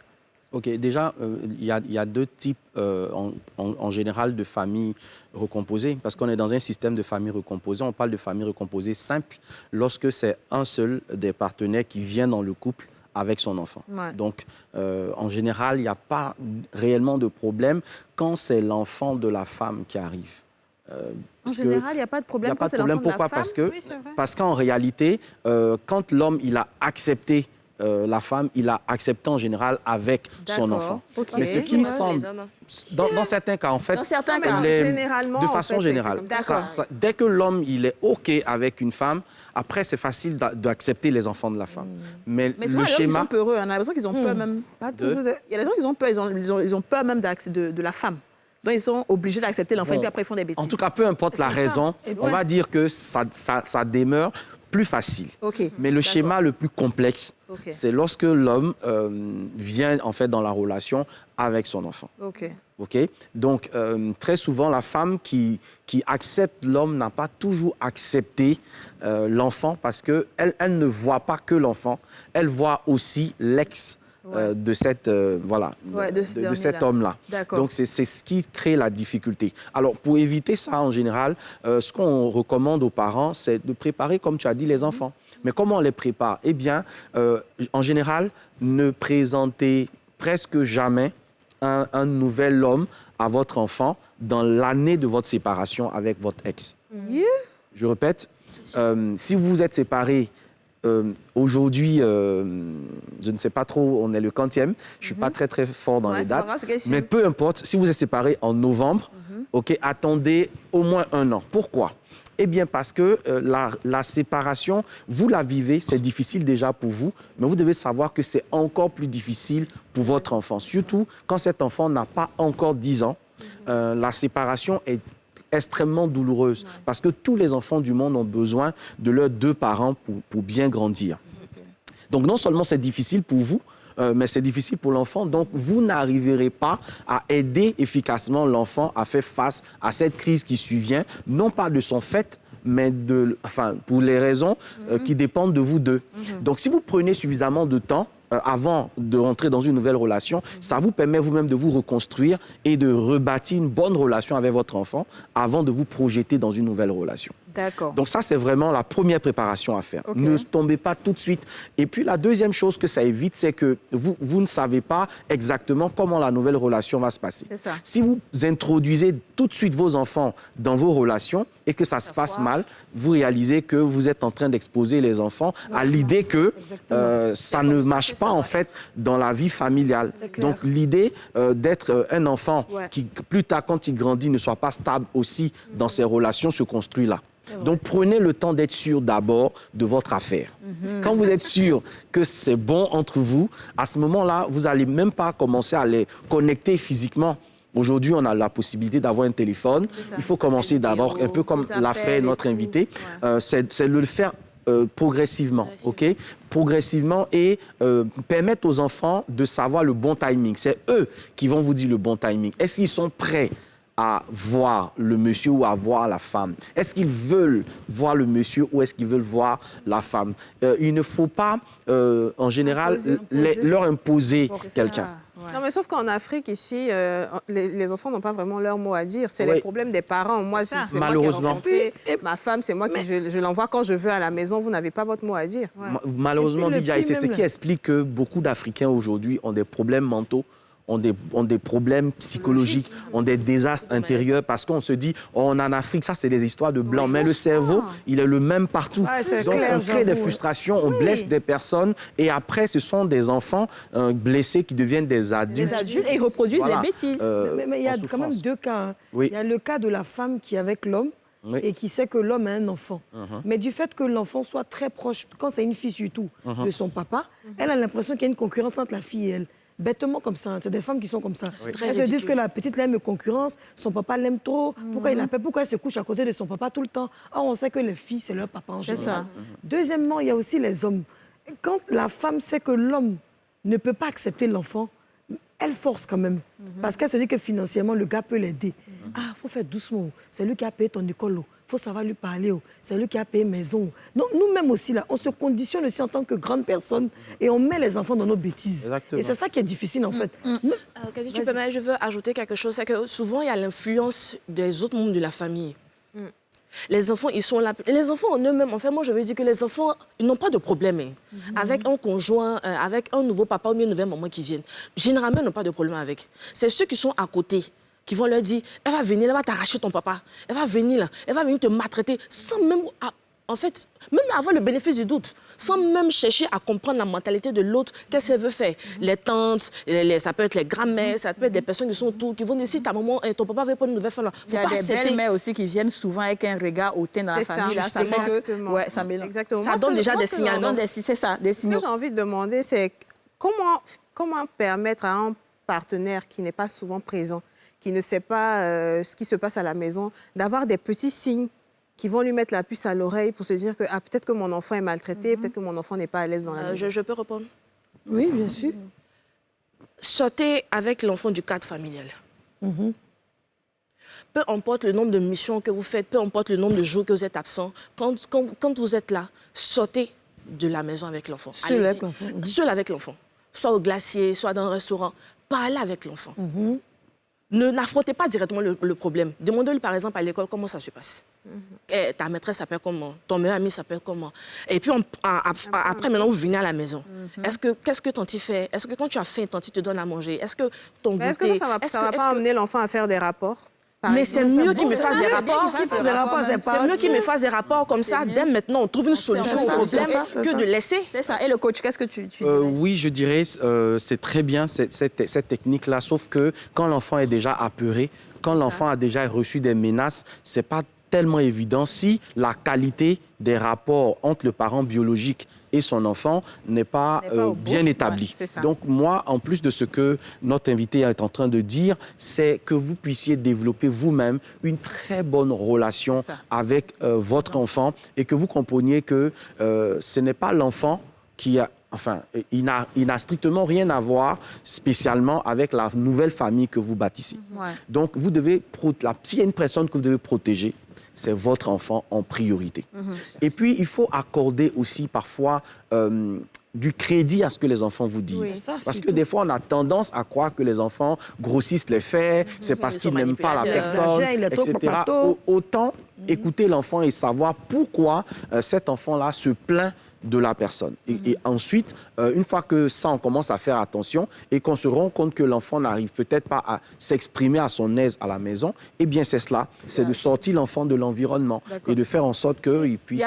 OK, déjà, il y a deux types en général de familles recomposées, parce qu'on est dans un système de famille recomposée. On parle de famille recomposée simple lorsque c'est un seul des partenaires qui vient dans le couple avec son enfant. Donc, en général, il n'y a pas réellement de problème quand c'est l'enfant de la femme qui arrive. En général, il n'y a pas de problème quand c'est l'enfant de la femme. Pourquoi? Parce qu'en réalité, quand l'homme il a accepté la femme, il a accepté en général avec son enfant. Mais ce qui me semble, dans certains cas, en fait, généralement, de façon générale, dès que l'homme il est OK avec une femme, après c'est facile d'accepter les enfants de la femme. Mais le schéma, ils sont peureux. On a l'impression qu'ils ont peur même. Il y a des gens qui ont peur. Ils ont peur même de la femme. Donc, ils sont obligés d'accepter l'enfant et puis après, ils font des bêtises. En tout cas, peu importe la raison, on va dire que ça demeure plus facile. Mais le schéma le plus complexe, c'est lorsque l'homme vient en fait dans la relation avec son enfant. Donc, très souvent, la femme qui accepte l'homme n'a pas toujours accepté l'enfant parce qu'elle ne voit pas que l'enfant, elle voit aussi l'ex de cet homme-là. Donc, c'est ce qui crée la difficulté. Alors, pour éviter ça, en général, ce qu'on recommande aux parents, c'est de préparer, comme tu as dit, les enfants. Mais comment on les prépare? Eh bien, en général, ne présentez presque jamais un nouvel homme à votre enfant dans l'année de votre séparation avec votre ex. Je répète, si vous êtes séparés aujourd'hui, je ne sais pas trop, on est le 40e, je ne suis pas très très fort dans les dates, mais peu importe, si vous êtes séparés en novembre, attendez au moins 1 an. Pourquoi? Eh bien parce que la séparation, vous la vivez, c'est difficile déjà pour vous, mais vous devez savoir que c'est encore plus difficile pour votre enfant, surtout quand cet enfant n'a pas encore 10 ans. La séparation est extrêmement douloureuse parce que tous les enfants du monde ont besoin de leurs 2 parents pour bien grandir. Donc non seulement c'est difficile pour vous, mais c'est difficile pour l'enfant. Donc vous n'arriverez pas à aider efficacement l'enfant à faire face à cette crise qui survient, non pas de son fait, mais pour les raisons qui dépendent de vous deux. Donc si vous prenez suffisamment de temps avant de rentrer dans une nouvelle relation, ça vous permet vous-même de vous reconstruire et de rebâtir une bonne relation avec votre enfant avant de vous projeter dans une nouvelle relation. D'accord. Donc ça, c'est vraiment la première préparation à faire. Okay. Ne tombez pas tout de suite. Et puis la deuxième chose que ça évite, c'est que vous ne savez pas exactement comment la nouvelle relation va se passer. C'est ça. Si vous introduisez tout de suite vos enfants dans vos relations et que ça se passe mal, vous réalisez que vous êtes en train d'exposer les enfants à l'idée que ça ne marche pas en fait dans la vie familiale. Donc l'idée d'être un enfant qui, plus tard, quand il grandit, ne soit pas stable aussi dans ses relations se construit là. Donc, prenez le temps d'être sûr d'abord de votre affaire. Quand vous êtes sûr que c'est bon entre vous, à ce moment-là, vous n'allez même pas commencer à les connecter physiquement. Aujourd'hui, on a la possibilité d'avoir un téléphone. Il faut commencer d'abord, un peu comme l'a fait notre invité, c'est de le faire progressivement, OK? Progressivement et permettre aux enfants de savoir le bon timing. C'est eux qui vont vous dire le bon timing. Est-ce qu'ils sont prêts à voir le monsieur ou à voir la femme? Est-ce qu'ils veulent voir le monsieur ou est-ce qu'ils veulent voir la femme? Il ne faut pas, en général, leur imposer quelqu'un. Non, mais sauf qu'en Afrique, ici, les enfants n'ont pas vraiment leur mot à dire. C'est les problèmes des parents. Moi, c'est malheureusement. moi qui ai rencontré ma femme, c'est moi qui je l'envoie quand je veux à la maison. Vous n'avez pas votre mot à dire. Malheureusement, Didier, c'est ce qui explique que beaucoup d'Africains aujourd'hui ont des problèmes mentaux, ont des problèmes psychologiques, ont des désastres intérieurs parce qu'on se dit, oh, on est en Afrique, ça c'est des histoires de blancs. Mais le cerveau, il est le même partout. Donc on crée des frustrations, on blesse des personnes et après ce sont des enfants blessés qui deviennent des adultes. Des adultes et ils reproduisent les bêtises. Mais il y a quand même deux cas. Il y a le cas de la femme qui est avec l'homme et qui sait que l'homme a un enfant. Mais du fait que l'enfant soit très proche, quand c'est une fille surtout, de son papa, elle a l'impression qu'il y a une concurrence entre la fille et elle. Bêtement comme ça, c'est des femmes qui sont comme ça. Elles se disent que la petite l'aime concurrence, son papa l'aime trop, pourquoi il l'appelle, pourquoi elle se couche à côté de son papa tout le temps. Or, on sait que les filles, c'est leur papa en général. Deuxièmement, il y a aussi les hommes. Quand la femme sait que l'homme ne peut pas accepter l'enfant, elle force quand même. Parce qu'elle se dit que financièrement, le gars peut l'aider. Ah, il faut faire doucement. C'est lui qui a payé ton école. Il faut savoir lui parler. C'est lui qui a payé maison. Donc, nous-mêmes aussi, là, on se conditionne aussi en tant que grande personne et on met les enfants dans nos bêtises. Exactement. Et c'est ça qui est difficile, en fait. Si tu permets, je veux ajouter quelque chose. C'est que souvent, il y a l'influence des autres membres de la famille. Les enfants, ils sont là. Les enfants en eux-mêmes, en fait, moi, je veux dire que les enfants, ils n'ont pas de problème avec un conjoint, avec un nouveau papa ou une nouvelle maman qui viennent. Généralement, ils n'ont pas de problème avec. C'est ceux qui sont à côté qui vont leur dire, elle va venir, elle va t'arracher ton papa. Elle va venir là, elle va venir te maltraiter sans même... En fait, même avoir le bénéfice du doute, sans même chercher à comprendre la mentalité de l'autre, qu'est-ce qu'elle veut faire. Les tantes, ça peut être les grands-mères, ça peut être des personnes qui sont autour, qui vont dire, si ta maman et ton papa veut pas une nouvelle femme, il y a des belles-mères aussi qui viennent souvent avec un regard hautain dans la famille. Là, ça fait que, ouais, ça mélange. Exactement. Ça donne déjà des signalements. C'est ça, des signaux. Ce que j'ai envie de demander, c'est comment permettre à un partenaire qui n'est pas souvent présent, qui ne sait pas ce qui se passe à la maison, d'avoir des petits signes qui vont lui mettre la puce à l'oreille pour se dire que peut-être que mon enfant est maltraité, peut-être que mon enfant n'est pas à l'aise dans la maison. Je peux répondre? Oui, bien sûr. Sortez avec l'enfant du cadre familial. Peu importe le nombre de missions que vous faites, peu importe le nombre de jours que vous êtes absent, quand vous êtes là, sortez de la maison avec l'enfant. Seul avec l'enfant. Seul avec l'enfant. Soit au glacier, soit dans un restaurant. Parlez avec l'enfant. N'affrontez pas directement le problème. Demandez-lui, par exemple, à l'école, comment ça se passe. Ta maîtresse s'appelle comment? Ton meilleur ami s'appelle comment? Et puis, après, maintenant, vous venez à la maison. Qu'est-ce que Tanti fait? Est-ce que quand tu as faim, Tanti te donne à manger? Est-ce que ton goûter... Est-ce que ça ne va pas amener l'enfant à faire des rapports? Mais c'est mieux qu'il me fasse des rapports. C'est mieux qu'il me fasse des rapports comme ça. Dès maintenant, on trouve une solution au problème que de laisser. C'est ça. Et le coach, qu'est-ce que tu dirais? Oui, je dirais, c'est très bien cette technique-là, sauf que quand l'enfant est déjà apeuré, quand l'enfant a déjà reçu des menaces, c'est pas tellement évident si la qualité des rapports entre le parent biologique et son enfant n'est pas bien établie. Donc moi, en plus de ce que notre invité est en train de dire, c'est que vous puissiez développer vous-même une très bonne relation avec votre enfant et que vous compreniez que ce n'est pas l'enfant qui a... Enfin, il n'a strictement rien à voir spécialement avec la nouvelle famille que vous bâtissez. Donc, vous devez... S'il y a une personne que vous devez protéger, c'est votre enfant en priorité. Et puis, il faut accorder aussi parfois du crédit à ce que les enfants vous disent. Oui, ça, Parce que surtout. des fois, on a tendance à croire que les enfants grossissent les faits, c'est parce Ils sont qu'ils n'aiment pas la manipulateurs. personne, Il est trop etc. papato. Autant écouter l'enfant et savoir pourquoi cet enfant-là se plaint de la personne. Et ensuite, une fois que ça, on commence à faire attention et qu'on se rend compte que l'enfant n'arrive peut-être pas à s'exprimer à son aise à la maison, eh bien, c'est cela. C'est de sortir l'enfant de l'environnement et de faire en sorte qu'il puisse... Il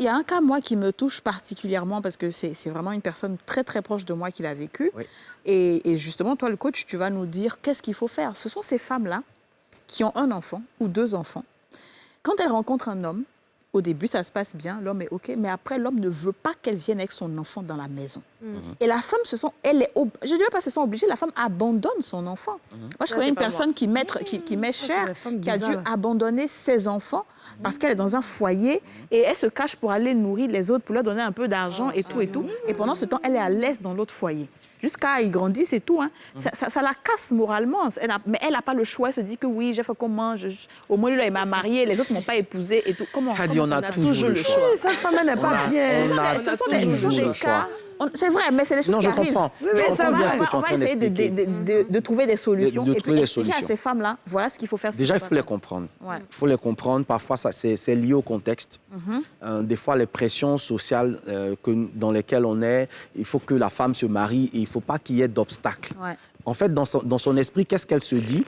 y a un cas, moi, qui me touche particulièrement parce que c'est vraiment une personne très, très proche de moi qui l'a vécu. Oui. Et justement, toi, le coach, tu vas nous dire qu'est-ce qu'il faut faire. Ce sont ces femmes-là qui ont un enfant ou 2 enfants. Quand elles rencontrent un homme, au début, ça se passe bien, l'homme est OK, mais après, l'homme ne veut pas qu'elle vienne avec son enfant dans la maison. Et la femme, je ne dirais pas se sent obligée, la femme abandonne son enfant. Moi, je connais une personne qui met cher, des femmes qui a dû bizarres, là. abandonner ses enfants parce qu'elle est dans un foyer et elle se cache pour aller nourrir les autres, pour leur donner un peu d'argent et tout et tout. Et pendant ce temps, elle est à l'aise dans l'autre foyer. Jusqu'à ils grandissent et tout. Hein. Ça la casse moralement. Mais elle n'a pas le choix. Elle se dit que oui, j'ai fait comment au moins, lui, là, il m'a mariée, les autres ne m'ont pas épousée et tout. Comment Hadi, on a toujours le choix. Oui, cette femme elle n'est pas bien. Ce sont des toujours le choix. cas... C'est vrai, mais c'est des choses Non, qui je arrivent. comprends. Mais Je ça comprends bien va, ce que tu es en on va train essayer d'expliquer. de trouver des solutions. De et puis trouver des expliquer à solutions. ces femmes-là, voilà ce qu'il faut faire. Déjà, il faut les comprendre. Ouais. Il faut les comprendre. Parfois, c'est lié au contexte. Des fois, les pressions sociales dans lesquelles on est, il faut que la femme se marie et il ne faut pas qu'il y ait d'obstacles. Ouais. En fait, dans son esprit, qu'est-ce qu'elle se dit?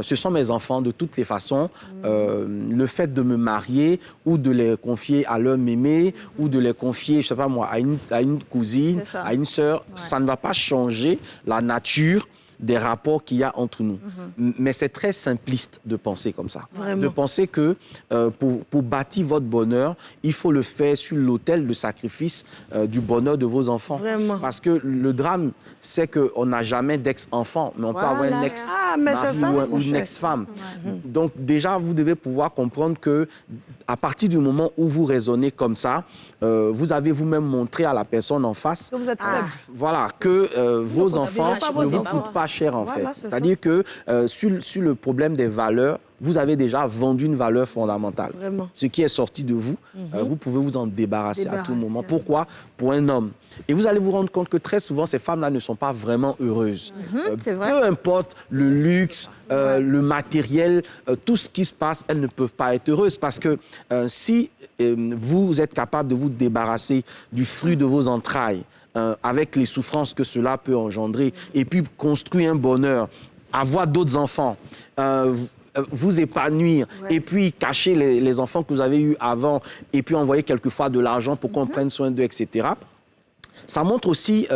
Ce sont mes enfants de toutes les façons. Le fait de me marier ou de les confier à leur mémé ou de les confier, je sais pas moi, à une cousine, C'est ça. à une sœur, ça ne va pas changer la nature des rapports qu'il y a entre nous. Mais c'est très simpliste de penser comme ça. Vraiment. De penser que pour bâtir votre bonheur, il faut le faire sur l'autel de sacrifice du bonheur de vos enfants. Vraiment. Parce que le drame, c'est qu'on n'a jamais d'ex-enfant, mais on peut avoir un ex Ah, mais c'est ça, ou mon une cher. ex-femme. Donc déjà, vous devez pouvoir comprendre que à partir du moment où vous raisonnez comme ça, vous avez vous-même montré à la personne en face Que vous êtes faible. voilà, que vos considérez enfants pas ne vos vous enfants. coûtent pas cher, en Voilà, fait. c'est C'est-à-dire que sur le problème des valeurs, vous avez déjà vendu une valeur fondamentale. Vraiment. Ce qui est sorti de vous, vous pouvez vous en débarrasser à tout moment. Pourquoi? Pour un homme. Et vous allez vous rendre compte que très souvent, ces femmes-là ne sont pas vraiment heureuses. c'est vrai. Peu importe le luxe, le matériel, tout ce qui se passe, elles ne peuvent pas être heureuses parce que si vous êtes capable de vous débarrasser du fruit de vos entrailles, avec les souffrances que cela peut engendrer, et puis construire un bonheur, avoir d'autres enfants, vous épanouir, et puis cacher les enfants que vous avez eus avant, et puis envoyer quelquefois de l'argent pour qu'on prenne soin d'eux, etc. Ça montre aussi,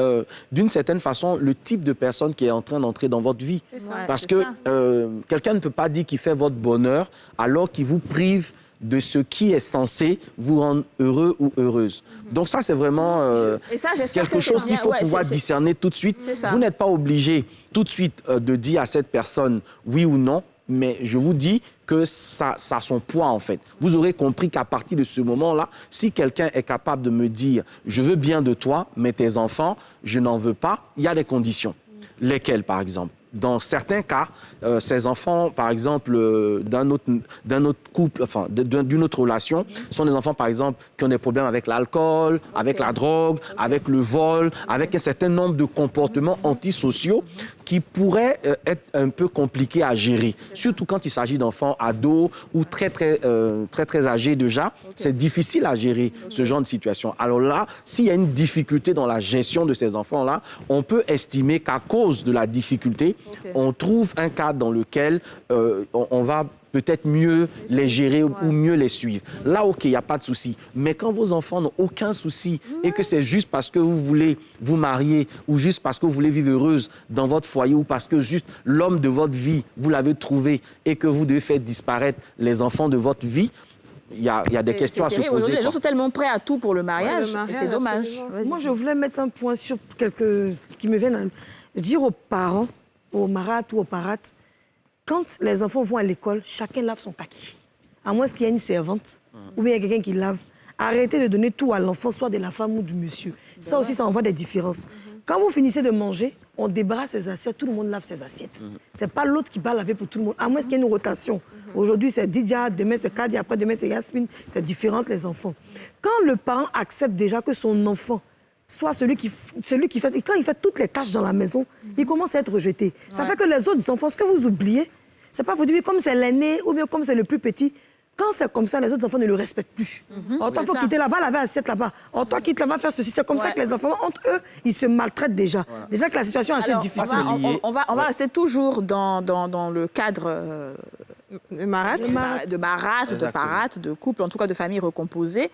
d'une certaine façon, le type de personne qui est en train d'entrer dans votre vie. ça, Parce c'est que ça. quelqu'un ne peut pas dire qu'il fait votre bonheur alors qu'il vous prive de ce qui est censé vous rendre heureux ou heureuse. Donc ça, c'est vraiment Et ça, c'est j'espère quelque que c'est chose qu'il bien. faut Ouais, pouvoir c'est- discerner tout de suite. C'est ça. Vous n'êtes pas obligé tout de suite de dire à cette personne oui ou non, mais je vous dis que ça a son poids, en fait. Vous aurez compris qu'à partir de ce moment-là, si quelqu'un est capable de me dire « je veux bien de toi, mais tes enfants, je n'en veux pas », il y a des conditions. Lesquelles, par exemple? Dans certains cas, ces enfants, par exemple, d'un autre couple, enfin, d'une autre relation, sont des enfants, par exemple, qui ont des problèmes avec l'alcool, avec la drogue, avec le vol, avec un certain nombre de comportements antisociaux qui pourraient être un peu compliqués à gérer. Surtout quand il s'agit d'enfants ados ou très âgés déjà. C'est difficile à gérer ce genre de situation. Alors là, s'il y a une difficulté dans la gestion de ces enfants-là, on peut estimer qu'à cause de la difficulté, on trouve un cadre dans lequel on va peut-être mieux les gérer ou mieux les suivre. Là, OK, il n'y a pas de souci. Mais quand vos enfants n'ont aucun souci et que c'est juste parce que vous voulez vous marier ou juste parce que vous voulez vivre heureuse dans votre foyer ou parce que juste l'homme de votre vie, vous l'avez trouvé et que vous devez faire disparaître les enfants de votre vie, il y a des questions à se terrible. poser. Aujourd'hui, les gens quoi. sont tellement prêts à tout pour le mariage. le mariage, et c'est dommage. absolument. Vas-y. Moi, je voulais mettre un point sur quelques qui me viennent à dire aux parents, aux marates ou aux parates, quand les enfants vont à l'école, chacun lave son kaki. À moins qu'il y ait une servante ou bien il y a quelqu'un qui lave. Arrêtez de donner tout à l'enfant, soit de la femme ou du monsieur. Ça aussi, ça envoie des différences. Quand vous finissez de manger, on débarrasse ses assiettes, tout le monde lave ses assiettes. C'est pas l'autre qui va laver pour tout le monde, à moins qu'il y ait une rotation. Aujourd'hui, c'est Didja, demain c'est Kadi, après demain c'est Yasmine. C'est différent les enfants. Quand le parent accepte déjà que son enfant soit celui qui fait... Et quand il fait toutes les tâches dans la maison, il commence à être rejeté. Ça fait que les autres enfants, ce que vous oubliez, c'est pas pour dire comme c'est l'aîné ou bien comme c'est le plus petit. Quand c'est comme ça, les autres enfants ne le respectent plus. Toi, il faut quitter là-bas, laver l'assiette là-bas. Toi, quitte là-bas, faire ceci. C'est comme ça que les enfants, entre eux, ils se maltraitent déjà. Déjà que la situation est assez difficile. On va rester toujours dans le cadre De marâtre. de marâtre, de parâtre, de couple, en tout cas de famille recomposée.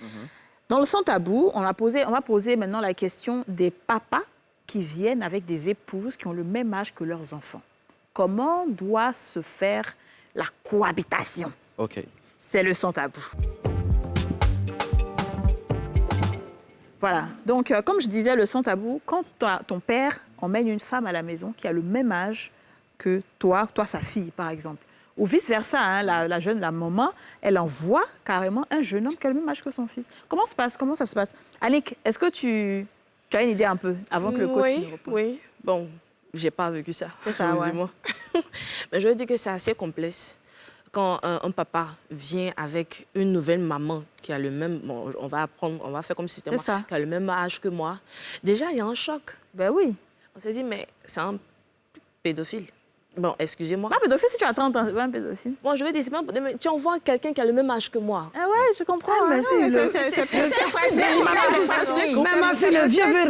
Dans le sans tabou, on va poser maintenant la question des papas qui viennent avec des épouses qui ont le même âge que leurs enfants. Comment doit se faire la cohabitation? OK. C'est le sans tabou. Voilà. Donc, comme je disais, le sans tabou, quand ton père emmène une femme à la maison qui a le même âge que toi sa fille, par exemple, ou vice-versa, hein, la maman, elle envoie carrément un jeune homme qui a le même âge que son fils. Comment ça se passe? Annick, est-ce que tu as une idée un peu, avant que le coach nous repose? Oui. Bon, j'ai pas vécu ça. C'est ça, ouais. Mais je veux dire que c'est assez complexe. Quand un papa vient avec une nouvelle maman qui a le même... Bon, on va faire comme si c'était moi, qui a le même âge que moi. Déjà, il y a un choc. Ben oui. On s'est dit, mais c'est un pédophile. Bon, excusez-moi. Pas pédophile si tu as 30 ans, c'est pas un pédophile. Bon, je vais dire, tu envoies quelqu'un qui a le même âge que moi. Ah ouais, je comprends. Mais c'est ma fille, le vieux veut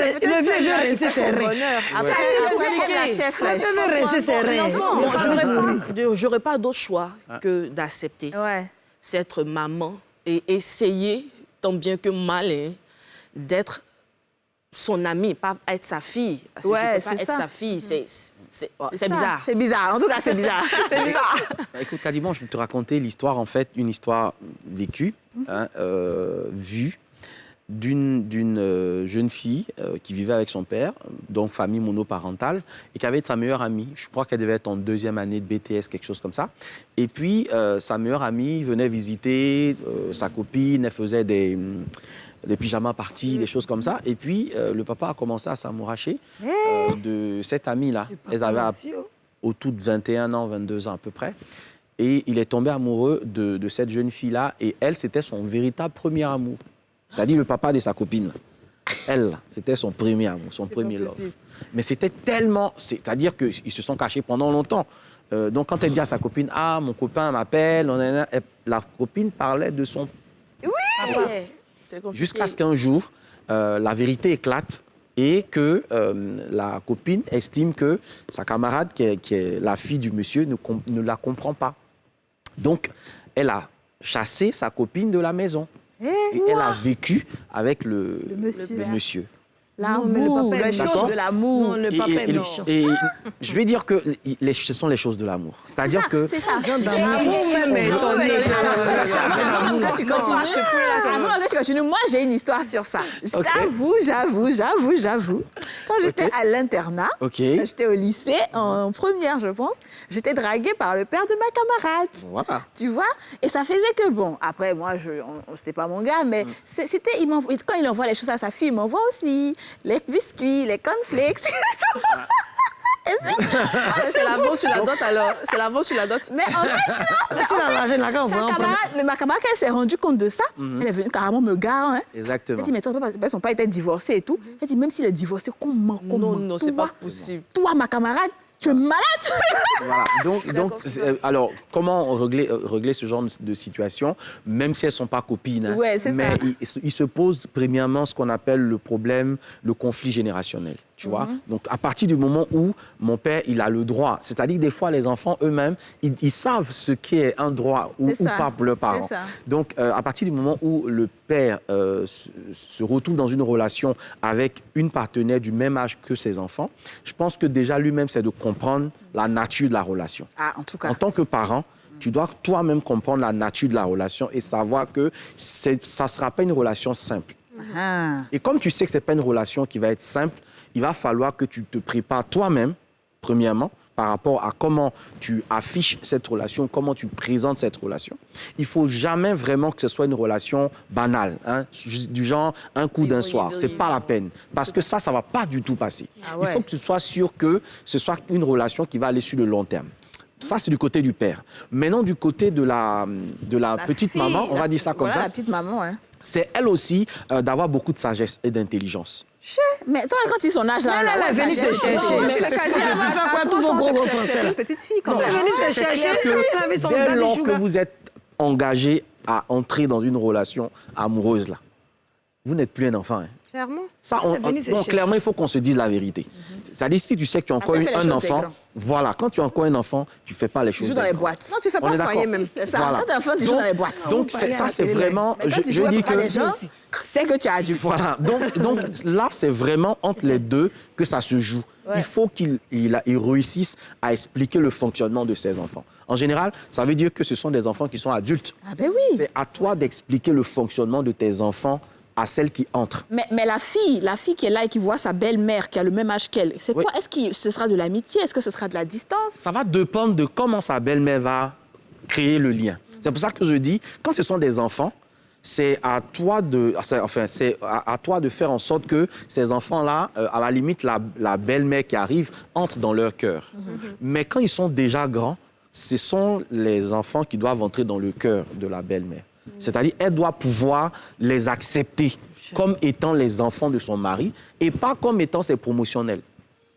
rester serré. J'aurais pas d'autre choix que d'accepter cette maman et essayer, tant bien que mal, d'être son amie, pas être sa fille. Parce que je ne peux pas être sa fille, c'est bizarre. C'est bizarre, en tout cas, c'est bizarre. C'est bizarre. Écoute, Kadimon, je vais te raconter l'histoire, en fait, une histoire vécue, vue, d'une jeune fille qui vivait avec son père, donc famille monoparentale, et qui avait sa meilleure amie. Je crois qu'elle devait être en 2e année de BTS, quelque chose comme ça. Et puis, sa meilleure amie venait visiter sa copine, elle faisait des pyjamas parties, des choses comme ça. Et puis, le papa a commencé à s'amouracher de cette amie-là. Elle avait autour de 21 ans, 22 ans à peu près. Et il est tombé amoureux de cette jeune fille-là. Et elle, c'était son véritable premier amour. C'est-à-dire le papa de sa copine. Elle, c'était son premier amour, son premier love. Mais c'était tellement... C'est-à-dire qu'ils se sont cachés pendant longtemps. Donc, quand elle dit à sa copine, « Ah, mon copain m'appelle », la copine parlait de son... Oui. Jusqu'à ce qu'un jour, la vérité éclate et que la copine estime que sa camarade, qui est la fille du monsieur, ne la comprend pas. Donc, elle a chassé sa copine de la maison. Et elle a vécu avec le monsieur. L'amour, les choses de l'amour. Non, le papa est méchant. Et je vais dire que ce sont les choses de l'amour. C'est-à-dire que... C'est ça. Avant que tu continues, moi, j'ai une histoire sur ça. J'avoue. Quand j'étais à l'internat, j'étais au lycée, en première, je pense, j'étais draguée par le père de ma camarade. Voilà. Tu vois? Et ça faisait que, bon, après, moi, c'était pas mon gars, mais quand il envoie les choses à sa fille, il m'envoie aussi les biscuits, les cornflakes. C'est la vente sur la dot alors. C'est la vente sur la dot. Mais en fait, non. Ma camarade, elle s'est rendue compte de ça. Elle est venue carrément me garer. Exactement. Elle dit, mais toi, son père était divorcé et tout. Elle dit, même s'il est divorcé, comment? Non, c'est pas possible. Toi, ma camarade, tu es malade. Voilà. Donc alors, comment régler ce genre de situation, même si elles ne sont pas copines, hein, ouais, c'est mais ça. il se pose premièrement ce qu'on appelle le problème, le conflit générationnel. Tu vois? Donc, à partir du moment où mon père, il a le droit, c'est-à-dire des fois, les enfants eux-mêmes, ils savent ce qu'est un droit ou pas pour leurs parents. Donc, à partir du moment où le père se retrouve dans une relation avec une partenaire du même âge que ses enfants, je pense que déjà lui-même, c'est de comprendre la nature de la relation. Ah, en tout cas. En tant que parent, tu dois toi-même comprendre la nature de la relation et savoir que ça ne sera pas une relation simple. Ah. Et comme tu sais que ce n'est pas une relation qui va être simple, il va falloir que tu te prépares toi-même, premièrement, par rapport à comment tu affiches cette relation, comment tu présentes cette relation. Il ne faut jamais vraiment que ce soit une relation banale, hein, du genre un coup d'un soir. Ce n'est pas la peine, parce que ça ne va pas du tout passer. Il faut que tu sois sûr que ce soit une relation qui va aller sur le long terme. Ça, c'est du côté du père. Maintenant, du côté de la petite fille, maman, on va dire ça comme voilà, ça, la petite maman, hein. c'est elle aussi d'avoir beaucoup de sagesse et d'intelligence. Mais toi, quand ils sont âge, là, elle est venue se chercher. C'est une petite fille quand même. Elle est venue se chercher. Dès lors que vous êtes engagé à entrer dans une relation amoureuse, là, vous n'êtes plus un enfant. Hein. Clairement. Ça, donc, clairement, il faut qu'on se dise la vérité. C'est-à-dire, si tu sais que tu as encore un enfant, voilà, quand tu as encore un enfant, tu ne fais pas les choses. Tu joues dans les boîtes. Non, tu ne fais pas foyer même. Ça, voilà. Quand tu es enfant, tu joues dans les boîtes. Donc, ça, c'est vraiment... Je dis que... des gens, c'est que tu as adulte. Voilà. Donc là, c'est vraiment entre les deux que ça se joue. Ouais. Il faut qu'il réussisse à expliquer le fonctionnement de ses enfants. En général, ça veut dire que ce sont des enfants qui sont adultes. Ah ben oui. C'est à toi d'expliquer le fonctionnement de tes enfants à celle qui entre. Mais la fille qui est là et qui voit sa belle-mère qui a le même âge qu'elle, c'est quoi? Est-ce que ce sera de l'amitié? Est-ce que ce sera de la distance? Ça va dépendre de comment sa belle-mère va créer le lien. C'est pour ça que je dis, quand ce sont des enfants, c'est à toi de faire en sorte que ces enfants-là, à la limite, la belle-mère qui arrive, entre dans leur cœur. Mais quand ils sont déjà grands, ce sont les enfants qui doivent entrer dans le cœur de la belle-mère. C'est-à-dire, elle doit pouvoir les accepter comme étant les enfants de son mari et pas comme étant ses promotionnels.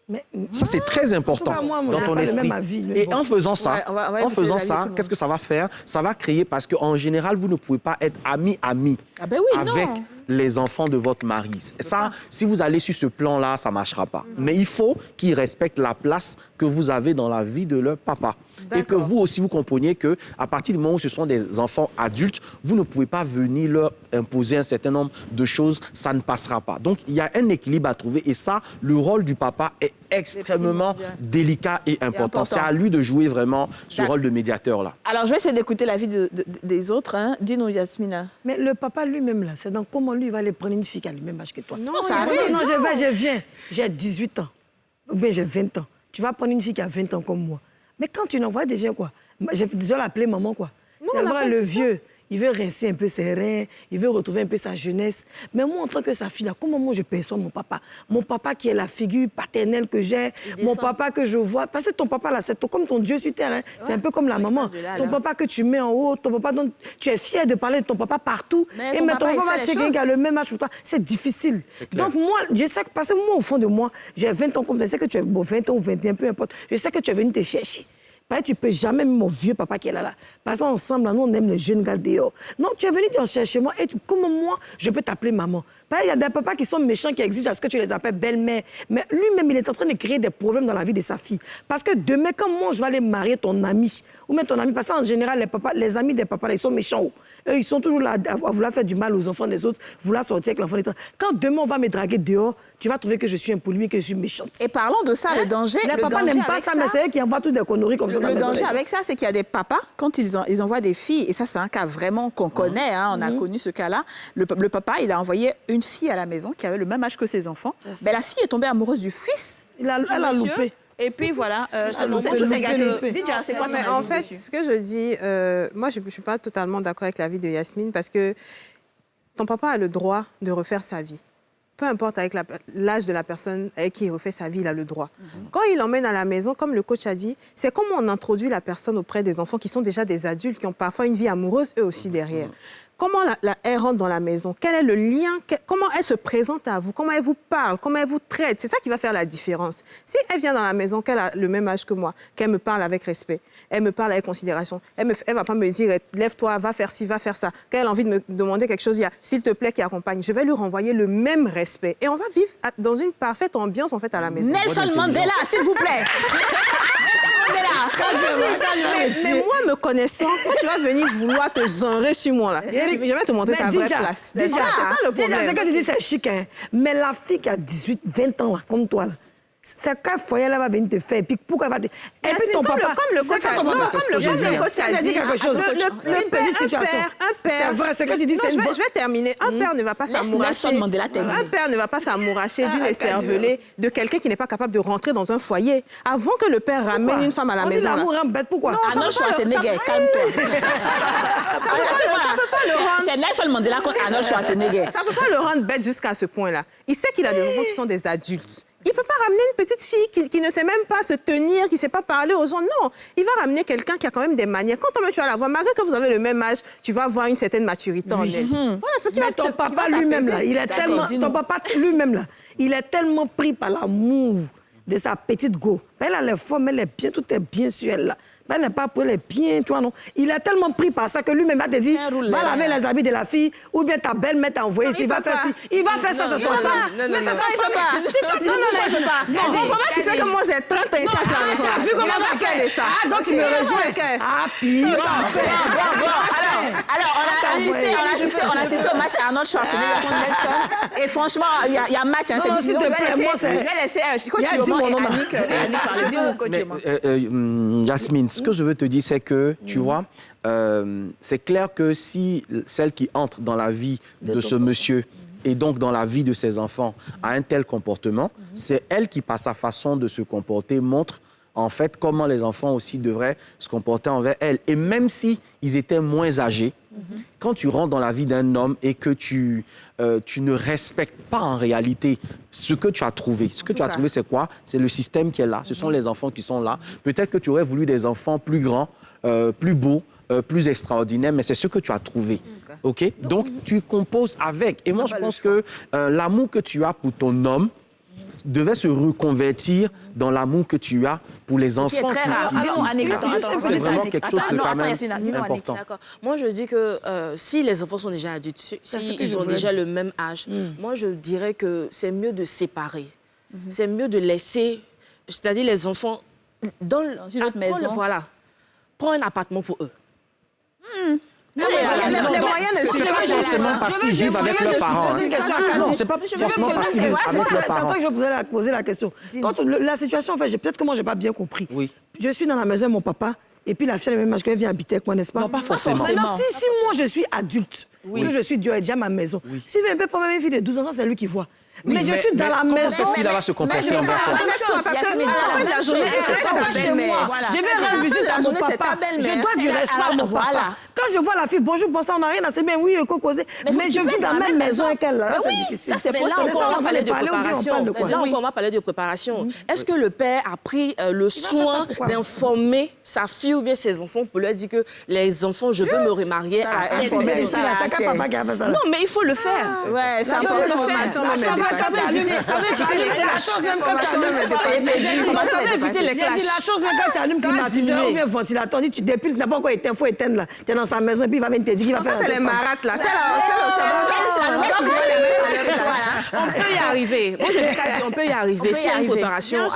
Mais, ça, c'est très important dans ton esprit. Et en faisant ça, qu'est-ce que ça va faire? Ça va créer, parce qu'en général, vous ne pouvez pas être ami avec les enfants de votre mari. Ça, si vous allez sur ce plan-là, ça ne marchera pas. Mais il faut qu'ils respectent la place que vous avez dans la vie de leur papa. Et que vous aussi, vous compreniez qu'à partir du moment où ce sont des enfants adultes, vous ne pouvez pas venir leur imposer un certain nombre de choses, ça ne passera pas. Donc, il y a un équilibre à trouver. Et ça, le rôle du papa est extrêmement délicat et important. C'est à lui de jouer vraiment ce rôle de médiateur-là. Alors, je vais essayer d'écouter l'avis des autres. Hein. Dis-nous, Yasmina. Mais le papa lui-même, là, c'est dans comment lui va aller prendre une fille qui a le même âge que toi. Non, ça arrive. Non, je viens. J'ai 18 ans. Ou bien j'ai 20 ans. Tu vas prendre une fille qui a 20 ans comme moi. Mais quand tu l'envoies, elle devient quoi? J'ai déjà l'appelé maman, quoi. C'est vrai, le vieux. Il veut rincer un peu ses reins, il veut retrouver un peu sa jeunesse. Mais moi, en tant que sa fille, là, comment moi je perçois mon papa? Mon papa qui est la figure paternelle que j'ai, mon papa que je vois. Parce que ton papa, là, c'est comme ton Dieu sur terre. Hein. C'est un peu comme la maman. Ton papa que tu mets en haut, ton papa dont tu es fier de parler de ton papa partout. Mais ton papa va chez quelqu'un qui a le même âge que toi. C'est difficile. Donc moi, je sais que, parce que moi, au fond de moi, j'ai 20 ans comme je sais que tu es 20 ans ou 21, peu importe. Je sais que tu es venu te chercher. Parce que tu ne peux jamais, même mon vieux papa qui est là. Parce qu'ensemble, nous, on aime les jeunes gars dehors. Non, tu es venu te chercher moi. Et comment moi, je peux t'appeler maman? Parce qu'il y a des papas qui sont méchants, qui exigent à ce que tu les appelles belle-mère. Mais lui-même, il est en train de créer des problèmes dans la vie de sa fille. Parce que demain, quand moi, je vais aller marier ton ami, ou même ton ami, parce qu'en général, les amis des papas, là, ils sont méchants. Eux, ils sont toujours là à vouloir faire du mal aux enfants des autres, vouloir sortir avec l'enfant des autres. Quand demain, on va me draguer dehors, tu vas trouver que je suis impolie et que je suis méchante. Et parlons de ça, le danger. Les papas n'aiment pas ça, mais c'est eux qui envoient toutes des conneries comme ça. Le danger avec ça, c'est qu'il y a des papas, quand ils envoient des filles, et ça, c'est un cas vraiment qu'on connaît, hein, on a connu ce cas-là. Le papa, il a envoyé une fille à la maison qui avait le même âge que ses enfants. Mais la fille est tombée amoureuse du fils. Elle a loupé. Et puis voilà, c'est quoi? Mais en fait, ce que je dis, moi, je ne suis pas totalement d'accord avec l'avis de Yasmine parce que ton papa a le droit de refaire sa vie. Peu importe avec l'âge de la personne avec qui il refait sa vie, il a le droit. Quand il l'emmène à la maison, comme le coach a dit, c'est comment on introduit la personne auprès des enfants qui sont déjà des adultes, qui ont parfois une vie amoureuse, eux aussi, derrière. Comment elle rentre dans la maison? Quel est le lien? Comment elle se présente à vous? Comment elle vous parle? Comment elle vous traite? C'est ça qui va faire la différence. Si elle vient dans la maison, qu'elle a le même âge que moi, qu'elle me parle avec respect, elle me parle avec considération, elle ne va pas me dire « lève-toi, va faire ci, va faire ça ». Quand elle a envie de me demander quelque chose, il y a « s'il te plaît » qui accompagne. Je vais lui renvoyer le même respect. Et on va vivre dans une parfaite ambiance en fait à la maison. Nelson Mandela, s'il vous plaît. Mais moi, me connaissant, quand tu vas venir vouloir te genrer sur moi, là, je vais te montrer ta vraie place. C'est ça le problème. C'est que tu dis, c'est chic, hein. Mais la fille qui a 18, 20 ans, là, comme toi, là, c'est quel foyer elle va venir te faire. Et puis pourquoi elle va te... Et puis ton papa... Comme le coach a dit quelque chose. Le père, c'est vrai, c'est que tu dis, c'est je vais terminer. Un père ne va pas s'amouracher. Un père ne va pas s'amouracher d'une écervelée de quelqu'un qui n'est pas capable de rentrer dans un foyer. Avant que le père ramène une femme à la maison. On dit l'amour en bête, pourquoi? Arnold Schwarzenegger, calme-toi. C'est Nelson Mandela contre Arnold Schwarzenegger. Ça ne peut pas le rendre bête jusqu'à ce point-là. Il sait qu'il a des enfants qui sont des adultes. Il ne peut pas ramener une petite fille qui ne sait même pas se tenir, qui ne sait pas parler aux gens. Non, il va ramener quelqu'un qui a quand même des manières. Quand toi-même tu vas la voir, malgré que vous avez le même âge, tu vas avoir une certaine maturité en elle. Voilà ce qui Mais ton papa lui-même, là, il est tellement... Ton papa lui-même, là, il est tellement pris par l'amour de sa petite go. Elle a les formes, elle est bien, tout est bien sur elle, là. Elle n'est pas pour les pieds, tu vois, non. Il est tellement pris par ça que lui-même va te dire, va laver les habits de la fille, ou bien ta belle-mère t'a envoyé, il va faire ci. Il va faire ça ce soir. Mais ça, il peut pas. Non, il peut pas. Mon papa qui sait que moi, j'ai 30 ans ici à la maison. Tu as vu comment il a fait de ça. Ah, donc tu me rejoins. Ah, pire. Alors, on a assisté au match Arnold Schwarzenegger contre Nelson. Et franchement, il y a match, c'est difficile. Je vais laisser coach Yoman et Annick parler. Dis-nous, coach Yoman. Yasmine, ce que je veux te dire, c'est que, tu vois, c'est clair que si celle qui entre dans la vie de ce monsieur et donc dans la vie de ses enfants a un tel comportement, c'est elle qui, par sa façon de se comporter, montre en fait comment les enfants aussi devraient se comporter envers elle. Et même si ils étaient moins âgés, quand tu rentres dans la vie d'un homme et que tu ne respectes pas en réalité ce que tu as trouvé. Ce que tu as trouvé, c'est quoi? C'est le système qui est là. Ce sont les enfants qui sont là. Peut-être que tu aurais voulu des enfants plus grands, plus beaux, plus extraordinaires, mais c'est ce que tu as trouvé. OK? Donc, tu composes avec. Et moi, je pense que l'amour que tu as pour ton homme devait se reconvertir dans l'amour que tu as pour les enfants. Qui est très rare. Dis-nous, Annick, c'est vraiment quelque chose de quand même important. D'accord. Moi, je dis que si les enfants sont déjà adultes, si ils ont déjà le même âge, moi, je dirais que c'est mieux de séparer. C'est mieux de laisser, c'est-à-dire les enfants, dans une autre maison. Voilà. Prends un appartement pour eux. Les moyens ne C'est pas forcément parce qu'ils vivent avec leurs parents. Non, c'est pas forcément parce qu'ils vivent avec leurs C'est parents. toi que je poser la question. Quand la situation, en fait, peut-être que moi, je n'ai pas bien compris. Oui. Je suis dans la maison de mon papa, et puis la fille a le même âge qu'elle vient habiter avec moi, n'est-ce pas? Non, pas forcément. Maintenant, si moi, je suis adulte, que je suis déjà à ma maison, si je veux un peu pour ma fille de 12 ans, c'est lui qui voit. Mais je suis dans la maison. Cette fille-là va se comporter envers toi. Parce qu'à la fin de la journée, c'est ta belle-mère. Je vais rendre visite à mon papa. Je dois du respect à mon papa. Quand je vois la fille, bonjour, bonsoir, on n'a rien à se bien, oui, causer. Mais je vis dans la même maison qu'elle. C'est difficile. Mais là encore, on va parler de préparation. Là encore, on va parler de préparation. Est-ce que le père a pris le soin d'informer sa fille ou bien ses enfants pour leur dire que les enfants, je veux me remarier à tel personne? Non, mais il faut le faire. Ouais, ça faut le faire. Ça veut éviter les clashs. Ça veut éviter les clashs. La chose, même quand tu allumes climatiseur ou bien ventilateur, tu dépiles, tu n'as pas encore éteint, il faut éteindre là. Tu es dans sa maison et puis il va venir te dire qu'il va faire. Ça, c'est les marates là. On peut y arriver. Moi, je dis qu'on peut y arriver. C'est une préparation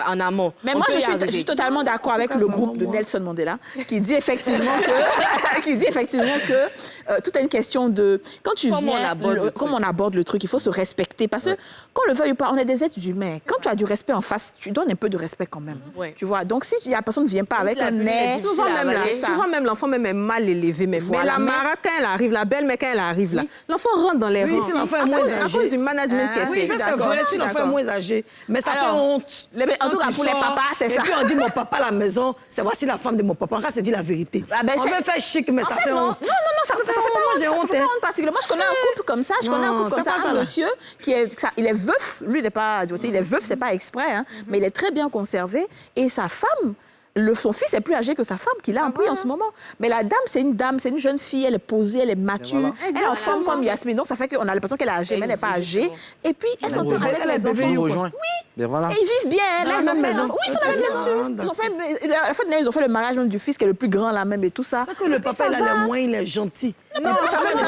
en amont. Mais moi, je suis totalement d'accord avec le groupe de Nelson Mandela qui dit effectivement que tout est une question de... Quand tu viens, comment on aborde le truc, il faut se respecter. Parce que, qu'on le veuille ou pas, on est des êtres humains. Quand tu as du respect en face, tu donnes un peu de respect quand même. Tu vois? Donc, si la personne ne vient pas avec un nez... Souvent même, l'enfant même est mal élevé. Mais la marade, quand elle arrive, la belle-mère, quand elle arrive là, l'enfant rentre dans les rangs. À cause du management qu'elle fait. Oui, ça, c'est vrai. Si l'enfant est moins âgé. Mais ça fait honte. En tout cas, pour les papas, c'est ça. Et puis, on dit mon papa à la maison, c'est voici la femme de mon papa. On se dit la vérité. On veut faire chic, mais ça fait honte. Non, ça fait pas honte particulièrement. Je connais un couple comme ça. Un monsieur il est veuf. Lui, il n'est pas... Il est veuf, c'est pas exprès, hein, mais il est très bien conservé. Et sa femme... Son fils est plus âgé que sa femme qu'il a en prix en ce moment. Mais la dame, c'est une jeune fille, elle est posée, elle est mature, elle est en forme comme Yasmine. Donc ça fait qu'on a l'impression qu'elle est âgée, mais elle n'est pas âgée. Et puis, elle s'entend avec les enfants. Oui, et ils vivent bien. Là, ils ont fait... Oui, ils sont dans la même sûr. Ils ont fait le mariage même du fils qui est le plus grand là même et tout ça. C'est que le papa, il a les moyens, il est gentil. Non, ça veut dire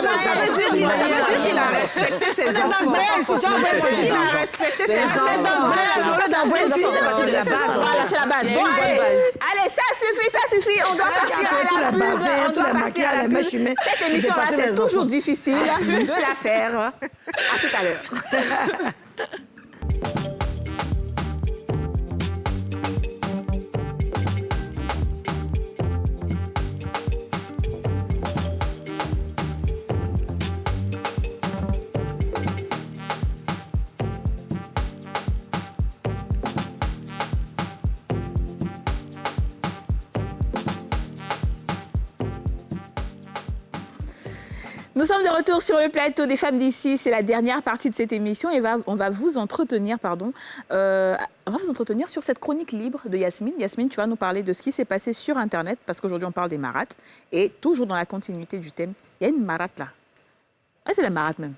qu'il a respecté ses enfants. Il a respecté ses enfants. C'est la base. Bon, allez, ça suffit. On doit partir à la pub. Cette émission-là, c'est toujours difficile de la faire. À tout à l'heure. Nous sommes de retour sur le plateau des Femmes d'ici. C'est la dernière partie de cette émission et on va vous entretenir, sur cette chronique libre de Yasmine. Yasmine, tu vas nous parler de ce qui s'est passé sur Internet parce qu'aujourd'hui on parle des marates et toujours dans la continuité du thème, il y a une marate là. Ah, c'est la marate même.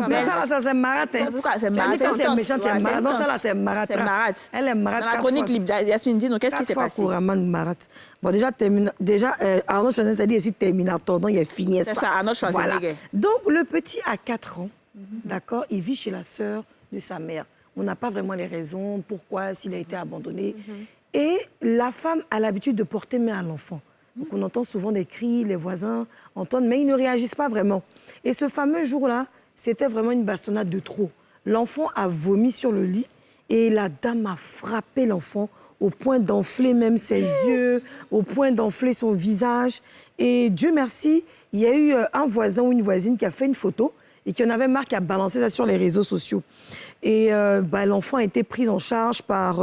Mais ça c'est marate. C'est marate. Quand tu es méchante, tu es marate. Non, ça là, c'est marate. C'est marate. Elle est marate. Dans la chronique libre, Yasmine, dis-nous, qu'est-ce qui s'est passé? Couramment marate. Bon, déjà, Arnaud Schwarzenegger dit, je suis Terminator, donc il est fini. C'est ça, Arnaud Schwarzenegger. Voilà. Donc, le petit a 4 ans, d'accord, il vit chez la sœur de sa mère. On n'a pas vraiment les raisons, pourquoi, s'il a été abandonné. Et la femme a l'habitude de porter main à l'enfant. Donc, on entend souvent des cris, les voisins entendent, mais ils ne réagissent pas vraiment. Et ce fameux jour-là, c'était vraiment une bastonnade de trop. L'enfant a vomi sur le lit et la dame a frappé l'enfant au point d'enfler même ses yeux, au point d'enfler son visage. Et Dieu merci, il y a eu un voisin ou une voisine qui a fait une photo et qui en avait marre, qui a balancé ça sur les réseaux sociaux. Et l'enfant a été pris en charge par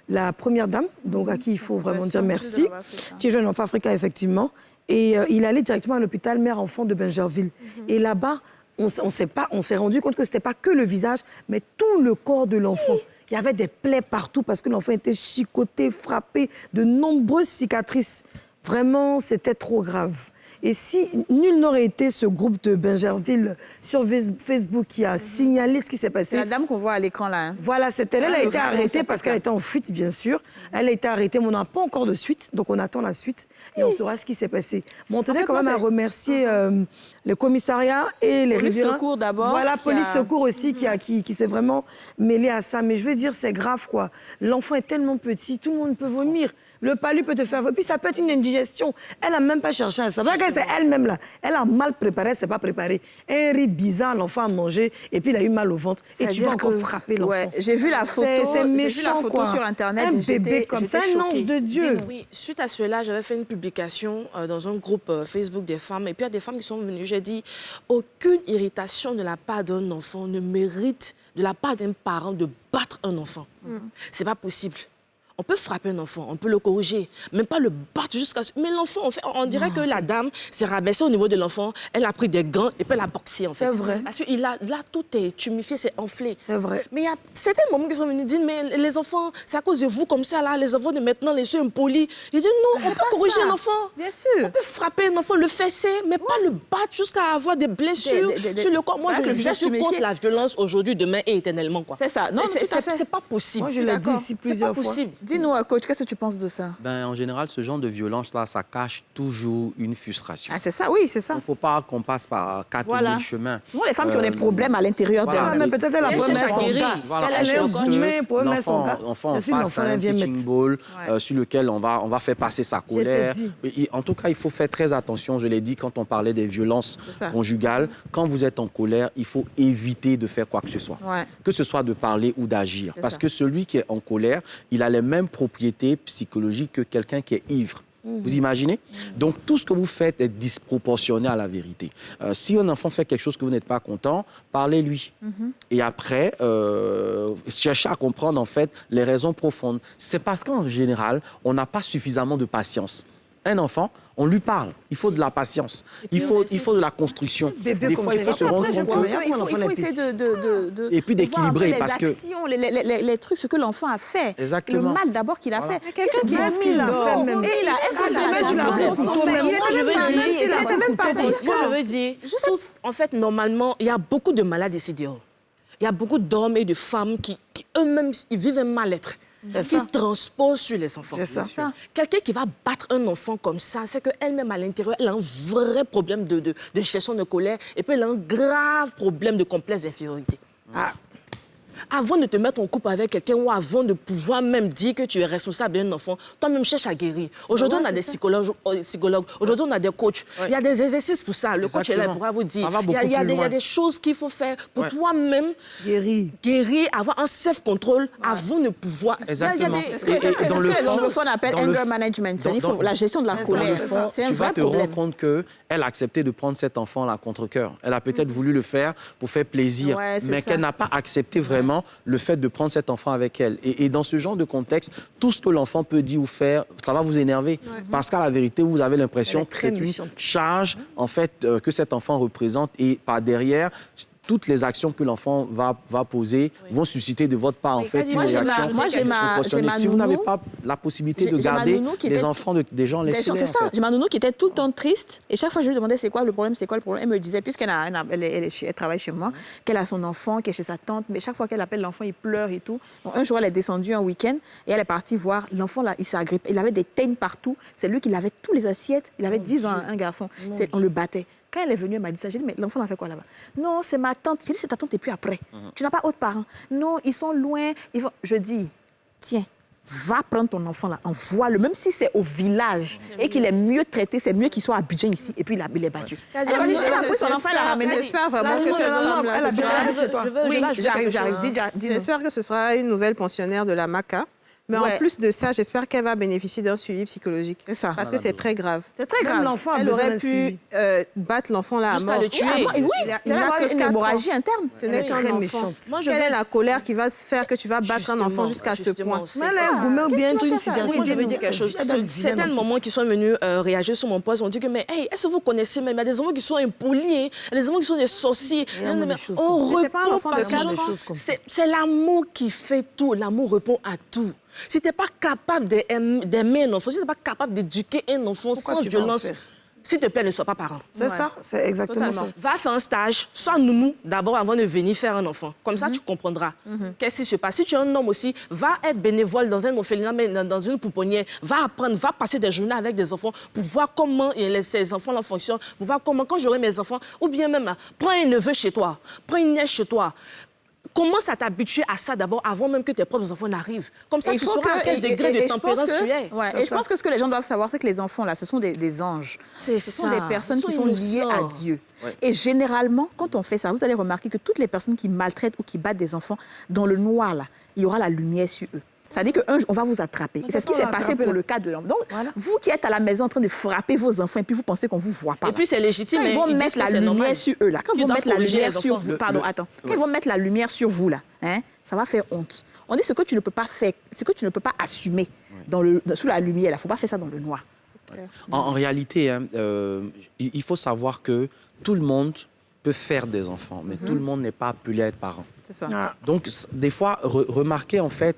la première dame, donc à qui il faut vraiment dire merci. Petit jeune enfant africain, effectivement. Et il allait directement à l'hôpital mère-enfant de Bingerville. Et là-bas, on s'est rendu compte que ce n'était pas que le visage, mais tout le corps de l'enfant. Il y avait des plaies partout parce que l'enfant était chicoté, frappé, de nombreuses cicatrices. Vraiment, c'était trop grave. Et si nul n'aurait été ce groupe de Bingerville sur Facebook qui a signalé ce qui s'est passé... C'est la dame qu'on voit à l'écran là. Hein. Voilà, c'était elle. Elle a été arrêtée parce qu'elle était en fuite, bien sûr. Elle a été arrêtée, mais on n'a pas encore de suite. Donc, on attend la suite et on saura ce qui s'est passé. Mais on tenait quand même à remercier le commissariat et les riverains. Police secours d'abord. Voilà, police secours aussi qui s'est vraiment mêlé à ça. Mais je veux dire, c'est grave, quoi. L'enfant est tellement petit, tout le monde peut vomir. Le palu peut te faire... Puis ça peut être une indigestion. Elle n'a même pas cherché à savoir. C'est elle-même là. Elle a mal préparé, elle ne s'est pas préparée. Un riz bizarre, l'enfant a mangé et puis il a eu mal au ventre. Et tu vas encore frapper l'enfant. Ouais, j'ai vu la photo. C'est méchant, j'ai vu la photo sur Internet. Un bébé comme ça, un ange de Dieu. Oui, suite à cela, j'avais fait une publication dans un groupe Facebook des femmes. Et puis il y a des femmes qui sont venues. J'ai dit, aucune irritation de la part d'un enfant ne mérite de la part d'un parent de battre un enfant. C'est pas possible. On peut frapper un enfant, on peut le corriger, mais pas le battre jusqu'à... Mais l'enfant, on dirait que la dame s'est rabaissée au niveau de l'enfant, elle a pris des gants et puis elle a boxé, en fait. C'est vrai. Parce que là, tout est tumifié, c'est enflé. C'est vrai. Mais il y a certains moments qui sont venus dire, mais les enfants, c'est à cause de vous comme ça, là, les enfants de maintenant, les yeux impolis. Ils disent, non, on peut corriger un enfant. Bien sûr. On peut frapper un enfant, le fesser, mais pas le battre jusqu'à avoir des blessures sur le corps. Moi, je suis contre la violence aujourd'hui, demain et éternellement, quoi. C'est ça. Non, c'est pas possible. Moi, je l'ai dit ici plusieurs fois. C'est pas possible. Dis-nous, coach, qu'est-ce que tu penses de ça? En général, ce genre de violence-là, ça cache toujours une frustration. Ah, c'est ça, oui, c'est ça. Il ne faut pas qu'on passe par 4000 chemins. Souvent, les femmes qui ont des problèmes à l'intérieur d'elles. Mais peut-être elle a besoin de son gars. Voilà, l'enfant en face a un pitching ball sur lequel on va faire passer sa colère. En tout cas, il faut faire très attention, je l'ai dit quand on parlait des violences conjugales. Quand vous êtes en colère, il faut éviter de faire quoi que ce soit. Ouais. Que ce soit de parler ou d'agir. Parce que celui qui est en colère, il a les mêmes propriétés psychologiques que quelqu'un qui est ivre. Vous imaginez? Donc, tout ce que vous faites est disproportionné à la vérité. Si un enfant fait quelque chose que vous n'êtes pas content, parlez-lui. Et après, cherchez à comprendre, en fait, les raisons profondes. C'est parce qu'en général, on n'a pas suffisamment de patience. Un enfant, on lui parle. Il faut de la patience. Il faut de la construction. Des fois, il faut se rendre compte il faut essayer de et puis d'équilibrer parce que les trucs, ce que l'enfant a fait. Exactement. Le mal d'abord qu'il a fait. Qu'est-ce qu'il a fait même? Moi, je veux dire, en fait, normalement, il y a beaucoup de malades ici dehors. Il y a beaucoup d'hommes et de femmes qui eux-mêmes, ils vivent un mal-être. Qui transpose sur les enfants. C'est ça. Quelqu'un qui va battre un enfant comme ça, c'est qu'elle-même à l'intérieur, elle a un vrai problème de gestion de colère et puis elle a un grave problème de complexe d'infériorité. Avant de te mettre en couple avec quelqu'un ou avant de pouvoir même dire que tu es responsable d'un enfant, toi-même cherche à guérir. Aujourd'hui, on a des psychologues, aujourd'hui, on a des coachs. Il y a des exercices pour ça. Le coach est là pour vous dire. Il y a des choses qu'il faut faire pour toi-même guérir, avoir un self-control avant de pouvoir... Exactement. C'est ce que les anglophones appellent anger management, c'est-à-dire la gestion de la colère. C'est un vrai problème. Tu vas te rendre compte qu'elle a accepté de prendre cet enfant-là contre cœur. Elle a peut-être voulu le faire pour faire plaisir, mais qu'elle n'a pas accepté vraiment vraiment le fait de prendre cet enfant avec elle. Et dans ce genre de contexte, tout ce que l'enfant peut dire ou faire, ça va vous énerver. Parce qu'à la vérité, vous avez l'impression que c'est une charge, en fait, que cet enfant représente. Et par derrière, toutes les actions que l'enfant va poser vont susciter de votre part, en fait, une réaction. Moi, j'ai ma Si vous n'avez nounou, pas la possibilité de garder les enfants des gens, laissez-les. C'est ça. J'ai ma nounou qui était tout le temps triste. Et chaque fois, je lui demandais c'est quoi le problème, elle me disait, puisqu'elle elle travaille chez moi, qu'elle a son enfant, qu'elle est chez sa tante, mais chaque fois qu'elle appelle l'enfant, il pleure et tout. Donc, un jour, elle est descendue un week-end et elle est partie voir l'enfant, là, il s'est agrippé. Il avait des teignes partout. C'est lui qui lavait tous les assiettes. Il avait 10 ans, un garçon. On le battait. Quand elle est venue, elle m'a dit ça. J'ai dit, mais l'enfant a fait quoi là-bas? Non, c'est ma tante. J'ai dit, c'est ta tante et puis après. Tu n'as pas autre parent. Non, ils sont loin. Je dis, tiens, va prendre ton enfant là, envoie-le, même si c'est au village et qu'il est mieux traité, c'est mieux qu'il soit à Abidjan ici et puis il est battu. J'espère vraiment que cette femme-là... J'espère que ce sera une nouvelle pensionnaire de la MACA. Mais en plus de ça, j'espère qu'elle va bénéficier d'un suivi psychologique. C'est ça. Parce que c'est très grave. C'est très grave. Elle aurait pu battre l'enfant là à mort. Jusqu'à le tuer. Oui, il n'a que une 4 hémorragie ans. interne. Ce n'est qu'un enfant. Quelle est la colère qui va faire que tu vas battre un enfant jusqu'à ce point? Moi, Je veux dire quelque chose. Certains moments qui sont venus réagir sur mon poste ont dit que, mais hey, est-ce que vous connaissez même, il y a des enfants qui sont impolis, il y a des enfants qui sont des sorciers. On répond pas à ce genre. C'est l'amour qui fait tout. L'amour répond à tout. Si tu n'es pas capable d'aimer un enfant, si tu n'es pas capable d'éduquer un enfant sans violence, s'il te plaît, ne sois pas parent. C'est ça, c'est exactement ça. Va faire un stage, sois nounou d'abord avant de venir faire un enfant. Comme ça, tu comprendras qu'est-ce qui se passe. Si tu es un homme aussi, va être bénévole dans un orphelinat, dans une pouponnière. Va apprendre, va passer des journées avec des enfants pour voir comment ces enfants-là fonctionnent, pour voir comment, quand j'aurai mes enfants, ou bien même, prends un neveu chez toi, prends une nièce chez toi. Commence à t'habituer à ça d'abord avant même que tes propres enfants n'arrivent. Comme ça, tu sauras à quel degré de tempérance tu es. Et je pense que ce que les gens doivent savoir, c'est que les enfants, là, ce sont des anges. Ce sont des personnes qui sont liées à Dieu. Et généralement, quand on fait ça, vous allez remarquer que toutes les personnes qui maltraitent ou qui battent des enfants, dans le noir, là, il y aura la lumière sur eux. Ça dit qu'un jour, on va vous attraper. Et c'est ce qui s'est passé pour le cas de l'enfant. Donc, vous qui êtes à la maison en train de frapper vos enfants et puis vous pensez qu'on ne vous voit pas. Et puis c'est légitime. Quand ils vont mettre la lumière sur eux, là, quand ils vont mettre la lumière sur vous, quand ils vont mettre la lumière sur vous, là, ça va faire honte. On dit ce que tu ne peux pas faire, ce que tu ne peux pas assumer sous la lumière, il ne faut pas faire ça dans le noir. En réalité, il faut savoir que tout le monde peut faire des enfants, mais tout le monde n'est pas appelé à être parent. C'est ça. Donc, des fois, remarquez en fait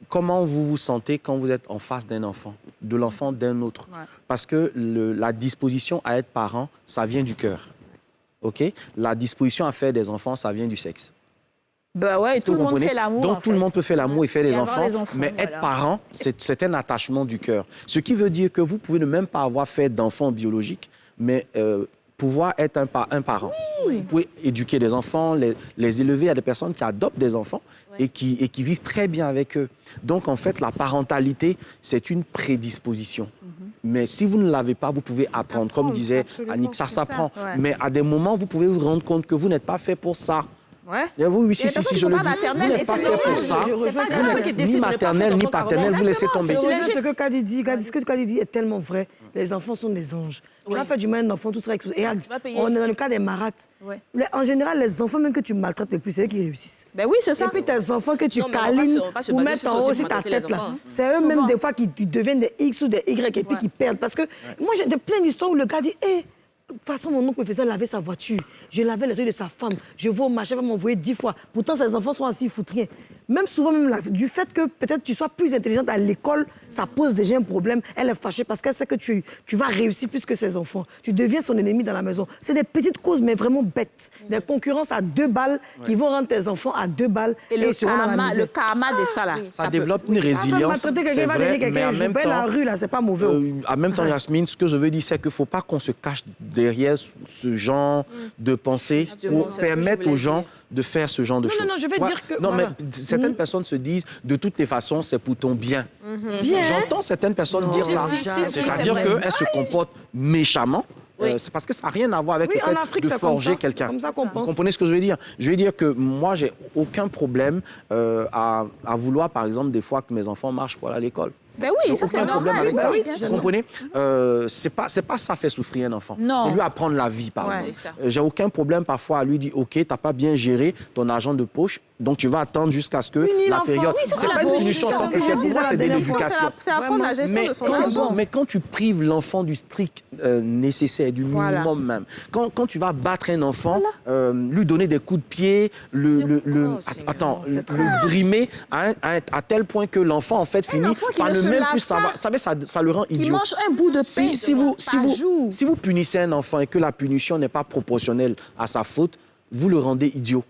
comment vous vous sentez quand vous êtes en face d'un enfant, de l'enfant d'un autre. Parce que la disposition à être parent, ça vient du cœur. OK? La disposition à faire des enfants, ça vient du sexe. Ben ouais, tout le monde fait l'amour. Donc, tout le monde peut faire l'amour et faire des enfants, mais être parent, c'est un attachement du cœur. Ce qui veut dire que vous pouvez ne même pas avoir fait d'enfants biologiques, mais pouvoir être un parent. Vous pouvez éduquer des enfants, les élever à des personnes qui adoptent des enfants et qui vivent très bien avec eux. Donc, en fait, la parentalité, c'est une prédisposition. Mais si vous ne l'avez pas, vous pouvez apprendre. Comme disait Annick, ça s'apprend. Mais à des moments, vous pouvez vous rendre compte que vous n'êtes pas fait pour ça. Oui, si, je le dis. Vous n'êtes pas fait pour ça. Vous n'êtes ni maternelle, ni paternelle, vous laissez tomber. Ce que Kadi dit, ce que Kadi dit est tellement vrai. Les enfants sont des anges. Tu vas faire du mal à un enfant, tout sera exposé. Et on est dans le cas des marates. En général, les enfants, même que tu maltraites le plus, c'est eux qui réussissent. Ben oui, c'est ça. Et puis tes enfants que tu câlines ou mettre en haut aussi ta tête là. C'est eux-mêmes des fois qui deviennent des X ou des Y et puis qui perdent. Parce que moi, j'ai plein d'histoires où le gars dit, de toute façon, mon oncle me faisait laver sa voiture. Je lavais les trucs de sa femme. Je vais au marché, elle va m'envoyer 10 fois. Pourtant, ses enfants sont assis, ils foutent rien. Même souvent, du fait que peut-être tu sois plus intelligente à l'école, ça pose déjà un problème. Elle est fâchée parce qu'elle sait que tu vas réussir plus que ses enfants. Tu deviens son ennemi dans la maison. C'est des petites causes, mais vraiment bêtes. Des concurrences à 2 balles qui vont rendre tes enfants à 2 balles. Et le karma de ça, là. Ça développe une résilience. C'est vrai, mais en même temps, la rue, là, c'est pas mauvais. En même temps, Yasmine, ce que je veux dire, c'est qu'il ne faut pas qu'on se cache derrière ce genre de pensée pour permettre aux gens de faire ce genre de choses. Non, je vais dire que... Non, mais certaines personnes se disent, de toutes les façons, c'est pour ton bien. J'entends certaines personnes dire ça. C'est-à-dire qu'elles se comportent méchamment. C'est parce que ça n'a rien à voir avec le fait de forger quelqu'un. Vous comprenez ce que je veux dire? Je veux dire que moi, j'ai aucun problème à vouloir, par exemple, des fois que mes enfants marchent pour aller à l'école. Ben oui, ça c'est normal. Problème avec ça. Vous comprenez? C'est pas ça fait souffrir un enfant. C'est lui apprendre la vie, par exemple. J'ai aucun problème parfois à lui dire, OK, t'as pas bien géré ton argent de poche, Donc, tu vas attendre jusqu'à ce que Punir la l'enfant. période... Oui, ça, c'est c'est pas la une punition en bonne tant que chose. telle. Pour moi, c'est de l'éducation. C'est apprendre la gestion de son cerveau. Mais quand tu prives l'enfant du strict nécessaire, du minimum même, quand tu vas battre un enfant, lui donner des coups de pied, le brimer à tel point que l'enfant, en fait, finit enfant qui par ne ne se même lave plus pas, savoir. Vous savez, ça le rend Qui idiot. mange un bout de pain Si vous punissez un enfant et que la punition n'est pas proportionnelle à sa faute, vous le rendez idiot.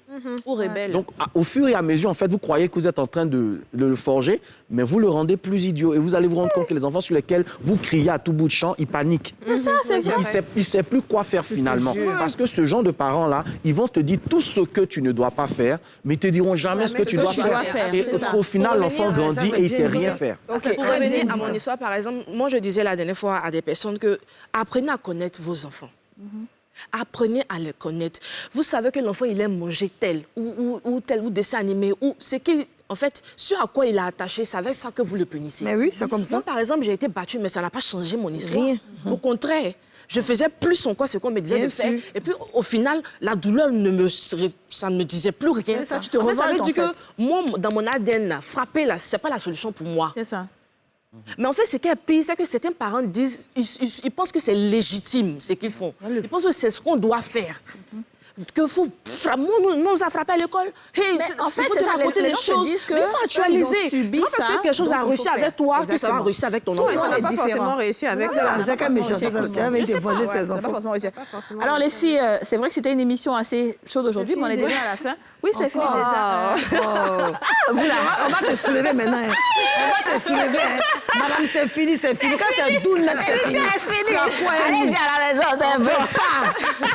Ou rebelle. Donc, au fur et à mesure, en fait, vous croyez que vous êtes en train de le forger, mais vous le rendez plus idiot. Et vous allez vous rendre compte que les enfants sur lesquels vous criez à tout bout de champ, ils paniquent. C'est ça, c'est vrai. Il ne sait plus quoi faire finalement. Parce que ce genre de parents-là, ils vont te dire tout ce que tu ne dois pas faire, mais ils ne te diront jamais ce que tu dois faire. Et au final, l'enfant grandit et il ne sait rien faire. Pour revenir à mon histoire, par exemple, moi, je disais la dernière fois à des personnes que apprenez à connaître vos enfants. Apprenez à les connaître. Vous savez que l'enfant, il aime manger tel ou tel ou dessin animé ou ce qu'il... En fait, ce à quoi il a attaché, c'est avec ça que vous le punissez. Mais oui, c'est comme ça. Moi, par exemple, j'ai été battue, mais ça n'a pas changé mon histoire. Rien. Au contraire, je faisais plus encore ce qu'on me disait Bien de faire. sûr. Et puis, au final, la douleur, ça ne me disait plus rien. ça, tu te en fait, ça veut revoltes, dire en que moi, dans mon ADN, là, frapper, là, ce n'est pas la solution pour moi. C'est ça. Mais en fait, ce qui est pire, c'est que certains parents disent, ils pensent que c'est légitime ce qu'ils font. Ils pensent que c'est ce qu'on doit faire. Que faut nous a frappé à l'école. Hey, en fait, il faut c'est te ça, raconter les des gens te choses. disent que Mais il faut actualiser. ils ont subi C'est pas parce ça, que quelque chose donc a il réussi faut avec faire. toi que ça va Exactement. réussir avec ton Oui, enfant. ça n'a est pas différent. forcément réussi avec ça. C'est quand même méchant, ça. Tu as Je sais dévangé pas, ouais, ses ça va pas enfants. forcément réussir. Alors les filles, c'est vrai que c'était une émission assez chaude aujourd'hui, mais on est déjà à la fin. Oui, c'est fini déjà. On va te soulever maintenant. hein. On va te soulever. hein. Madame, c'est fini, c'est fini. Quand c'est doux, là, c'est fini. fini. Allez-y à la maison, c'est un peu pas.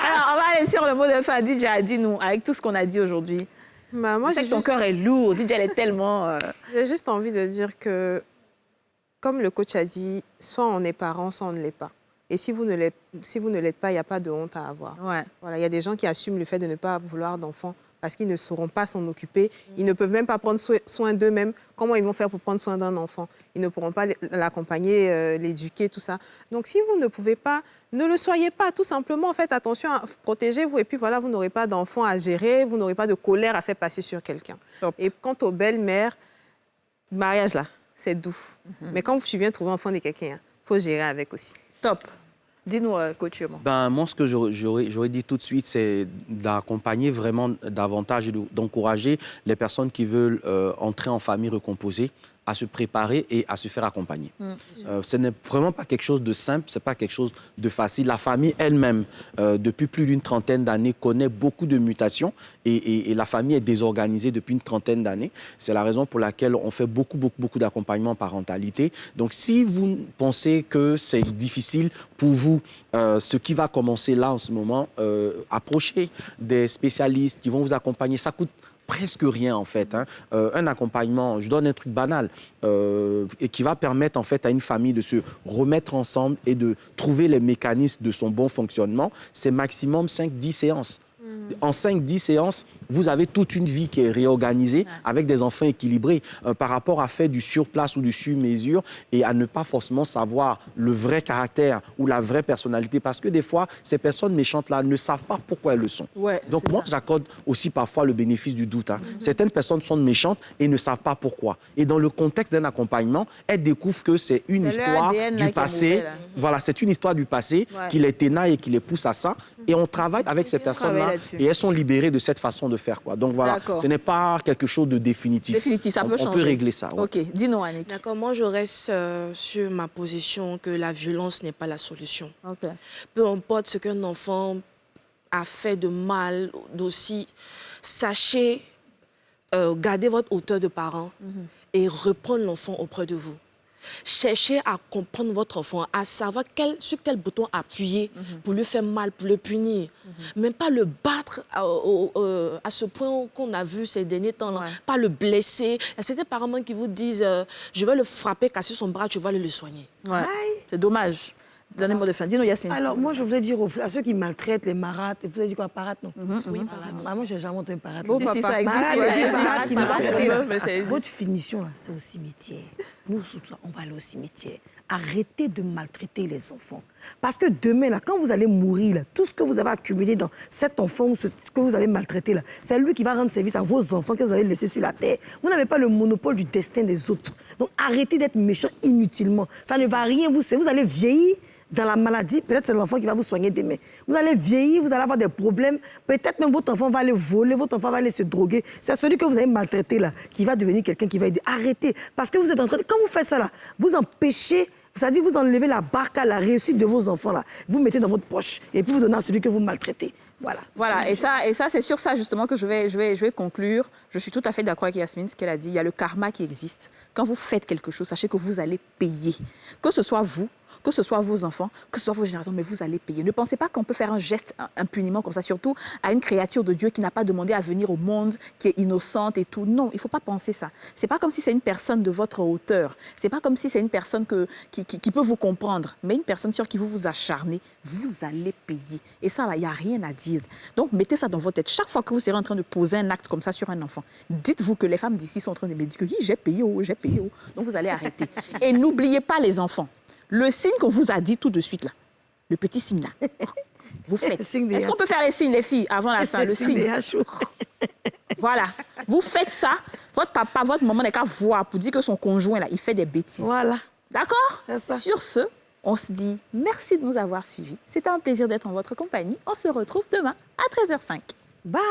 Alors, on va aller sur le mot de fin. DJ, dis-nous, avec tout ce qu'on a dit aujourd'hui, Bah, moi, je sais j'ai que ton juste- cœur est lourd. DJ, elle est tellement... J'ai juste envie de dire que, comme le coach a dit, soit on est parent, soit on ne l'est pas. Et si vous ne l'êtes pas, il n'y a pas de honte à avoir. Ouais. Voilà, il y a des gens qui assument le fait de ne pas vouloir d'enfants parce qu'ils ne sauront pas s'en occuper. Ils ne peuvent même pas prendre soin d'eux-mêmes. Comment ils vont faire pour prendre soin d'un enfant? Ils ne pourront pas l'accompagner, l'éduquer, tout ça. Donc, si vous ne pouvez pas, ne le soyez pas. Tout simplement, faites attention, protégez-vous. Et puis voilà, vous n'aurez pas d'enfant à gérer, vous n'aurez pas de colère à faire passer sur quelqu'un. Top. Et quant aux belles-mères, mariage là, c'est doux. Mais quand tu viens trouver un enfant de quelqu'un, il faut gérer avec aussi. Top. Dis-nous, coach. Ben, moi, ce que j'aurais dit tout de suite, c'est d'accompagner vraiment davantage et d'encourager les personnes qui veulent entrer en famille recomposée à se préparer et à se faire accompagner. Ce n'est vraiment pas quelque chose de simple, ce n'est pas quelque chose de facile. La famille elle-même, depuis plus d'une trentaine d'années, connaît beaucoup de mutations et la famille est désorganisée depuis une trentaine d'années. C'est la raison pour laquelle on fait beaucoup d'accompagnement en parentalité. Donc, si vous pensez que c'est difficile pour vous, ce qui va commencer là en ce moment, approchez des spécialistes qui vont vous accompagner. Ça coûte presque rien en fait. Hein. Un accompagnement, je donne un truc banal, et qui va permettre en fait à une famille de se remettre ensemble et de trouver les mécanismes de son bon fonctionnement, c'est maximum 5-10 séances. En 5-10 séances, vous avez toute une vie qui est réorganisée avec des enfants équilibrés par rapport à faire du surplace ou du sur-mesure et à ne pas forcément savoir le vrai caractère ou la vraie personnalité parce que des fois, ces personnes méchantes-là ne savent pas pourquoi elles le sont. Ouais, Donc moi, j'accorde aussi parfois le bénéfice du doute. Hein. Certaines personnes sont méchantes et ne savent pas pourquoi. Et dans le contexte d'un accompagnement, elles découvrent que c'est une C'est leur histoire ADN, là, du qui est passé. mauvais, là. Voilà, c'est une histoire du passé Ouais. qui les ténaille et qui les pousse à ça. Et on travaille avec ces personnes-là là-dessus. et elles sont libérées de cette façon de faire. Quoi. Donc voilà, D'accord. ce n'est pas quelque chose de définitif. Définitif, ça peut changer. On peut régler ça. Ouais. OK, dis-nous, Annick. D'accord, moi je reste sur ma position que la violence n'est pas la solution. OK. Peu importe ce qu'un enfant a fait de mal, d'aussi, sachez garder votre hauteur de parent et reprendre l'enfant auprès de vous. Cherchez à comprendre votre enfant, à savoir sur quel bouton appuyer pour lui faire mal, pour le punir. Même pas le battre à ce point qu'on a vu ces derniers temps, Ouais. pas le blesser. Il y a certains parents même qui vous disent je vais le frapper, casser son bras, tu vas aller le soigner. Ouais. C'est dommage. Dernier mot de fin. Dis-nous, Yasmine. Alors, moi, je voulais dire à ceux qui maltraitent les marates, vous avez dit quoi, parate, non? Oui, parate. Moi, j'ai jamais entendu parate. Bon, Si, si, papa. ça existe. Parate, ouais, c'est ça parate existe. qui Ça va maltraite. comme eux, mais ça existe. Votre finition, là, c'est au cimetière. Nous, surtout, on va aller au cimetière. arrêtez de maltraiter les enfants. Parce que demain, là, quand vous allez mourir, là, tout ce que vous avez accumulé dans cet enfant ou ce que vous avez maltraité, là, c'est lui qui va rendre service à vos enfants que vous avez laissés sur la terre. Vous n'avez pas le monopole du destin des autres. Donc arrêtez d'être méchants inutilement. Ça ne va rien vous faire. Vous allez vieillir dans la maladie, peut-être c'est l'enfant qui va vous soigner demain. Vous allez vieillir, vous allez avoir des problèmes, peut-être même votre enfant va aller voler, votre enfant va aller se droguer. C'est celui que vous avez maltraité là, qui va devenir quelqu'un qui va dire arrêtez. Parce que vous êtes en train de... Quand vous faites ça là, vous empêchez, c'est-à-dire vous enlevez la barque à la réussite de vos enfants là. Vous mettez dans votre poche et puis vous donnez à celui que vous maltraitez. Voilà. Voilà, et ça c'est sur ça justement que je vais conclure. Je suis tout à fait d'accord avec Yasmine, ce qu'elle a dit. Il y a le karma qui existe. Quand vous faites quelque chose, sachez que vous allez payer. Que ce soit vous, que ce soit vos enfants, que ce soit vos générations, mais vous allez payer. Ne pensez pas qu'on peut faire un geste impunément comme ça, surtout à une créature de Dieu qui n'a pas demandé à venir au monde, qui est innocente et tout. Non, il ne faut pas penser ça. C'est pas comme si c'est une personne de votre hauteur. C'est pas comme si c'est une personne qui peut vous comprendre. Mais une personne sur qui vous vous acharnez, vous allez payer. Et ça, là, il n'y a rien à dire. Donc, mettez ça dans votre tête. Chaque fois que vous serez en train de poser un acte comme ça sur un enfant, dites-vous que les femmes d'ici sont en train de me dire que j'ai payé, j'ai payé. Donc, vous allez arrêter. Et n'oubliez pas les enfants. Le signe qu'on vous a dit tout de suite, là, le petit signe, là, vous faites. Est-ce qu'on peut faire les signes, les filles, avant la fin? Le signe. Voilà. Vous faites ça. Votre papa, votre maman n'est qu'à voir pour dire que son conjoint, là, il fait des bêtises. Voilà. D'accord? C'est ça. Sur ce, on se dit merci de nous avoir suivis. C'était un plaisir d'être en votre compagnie. On se retrouve demain à 13h05. Bye.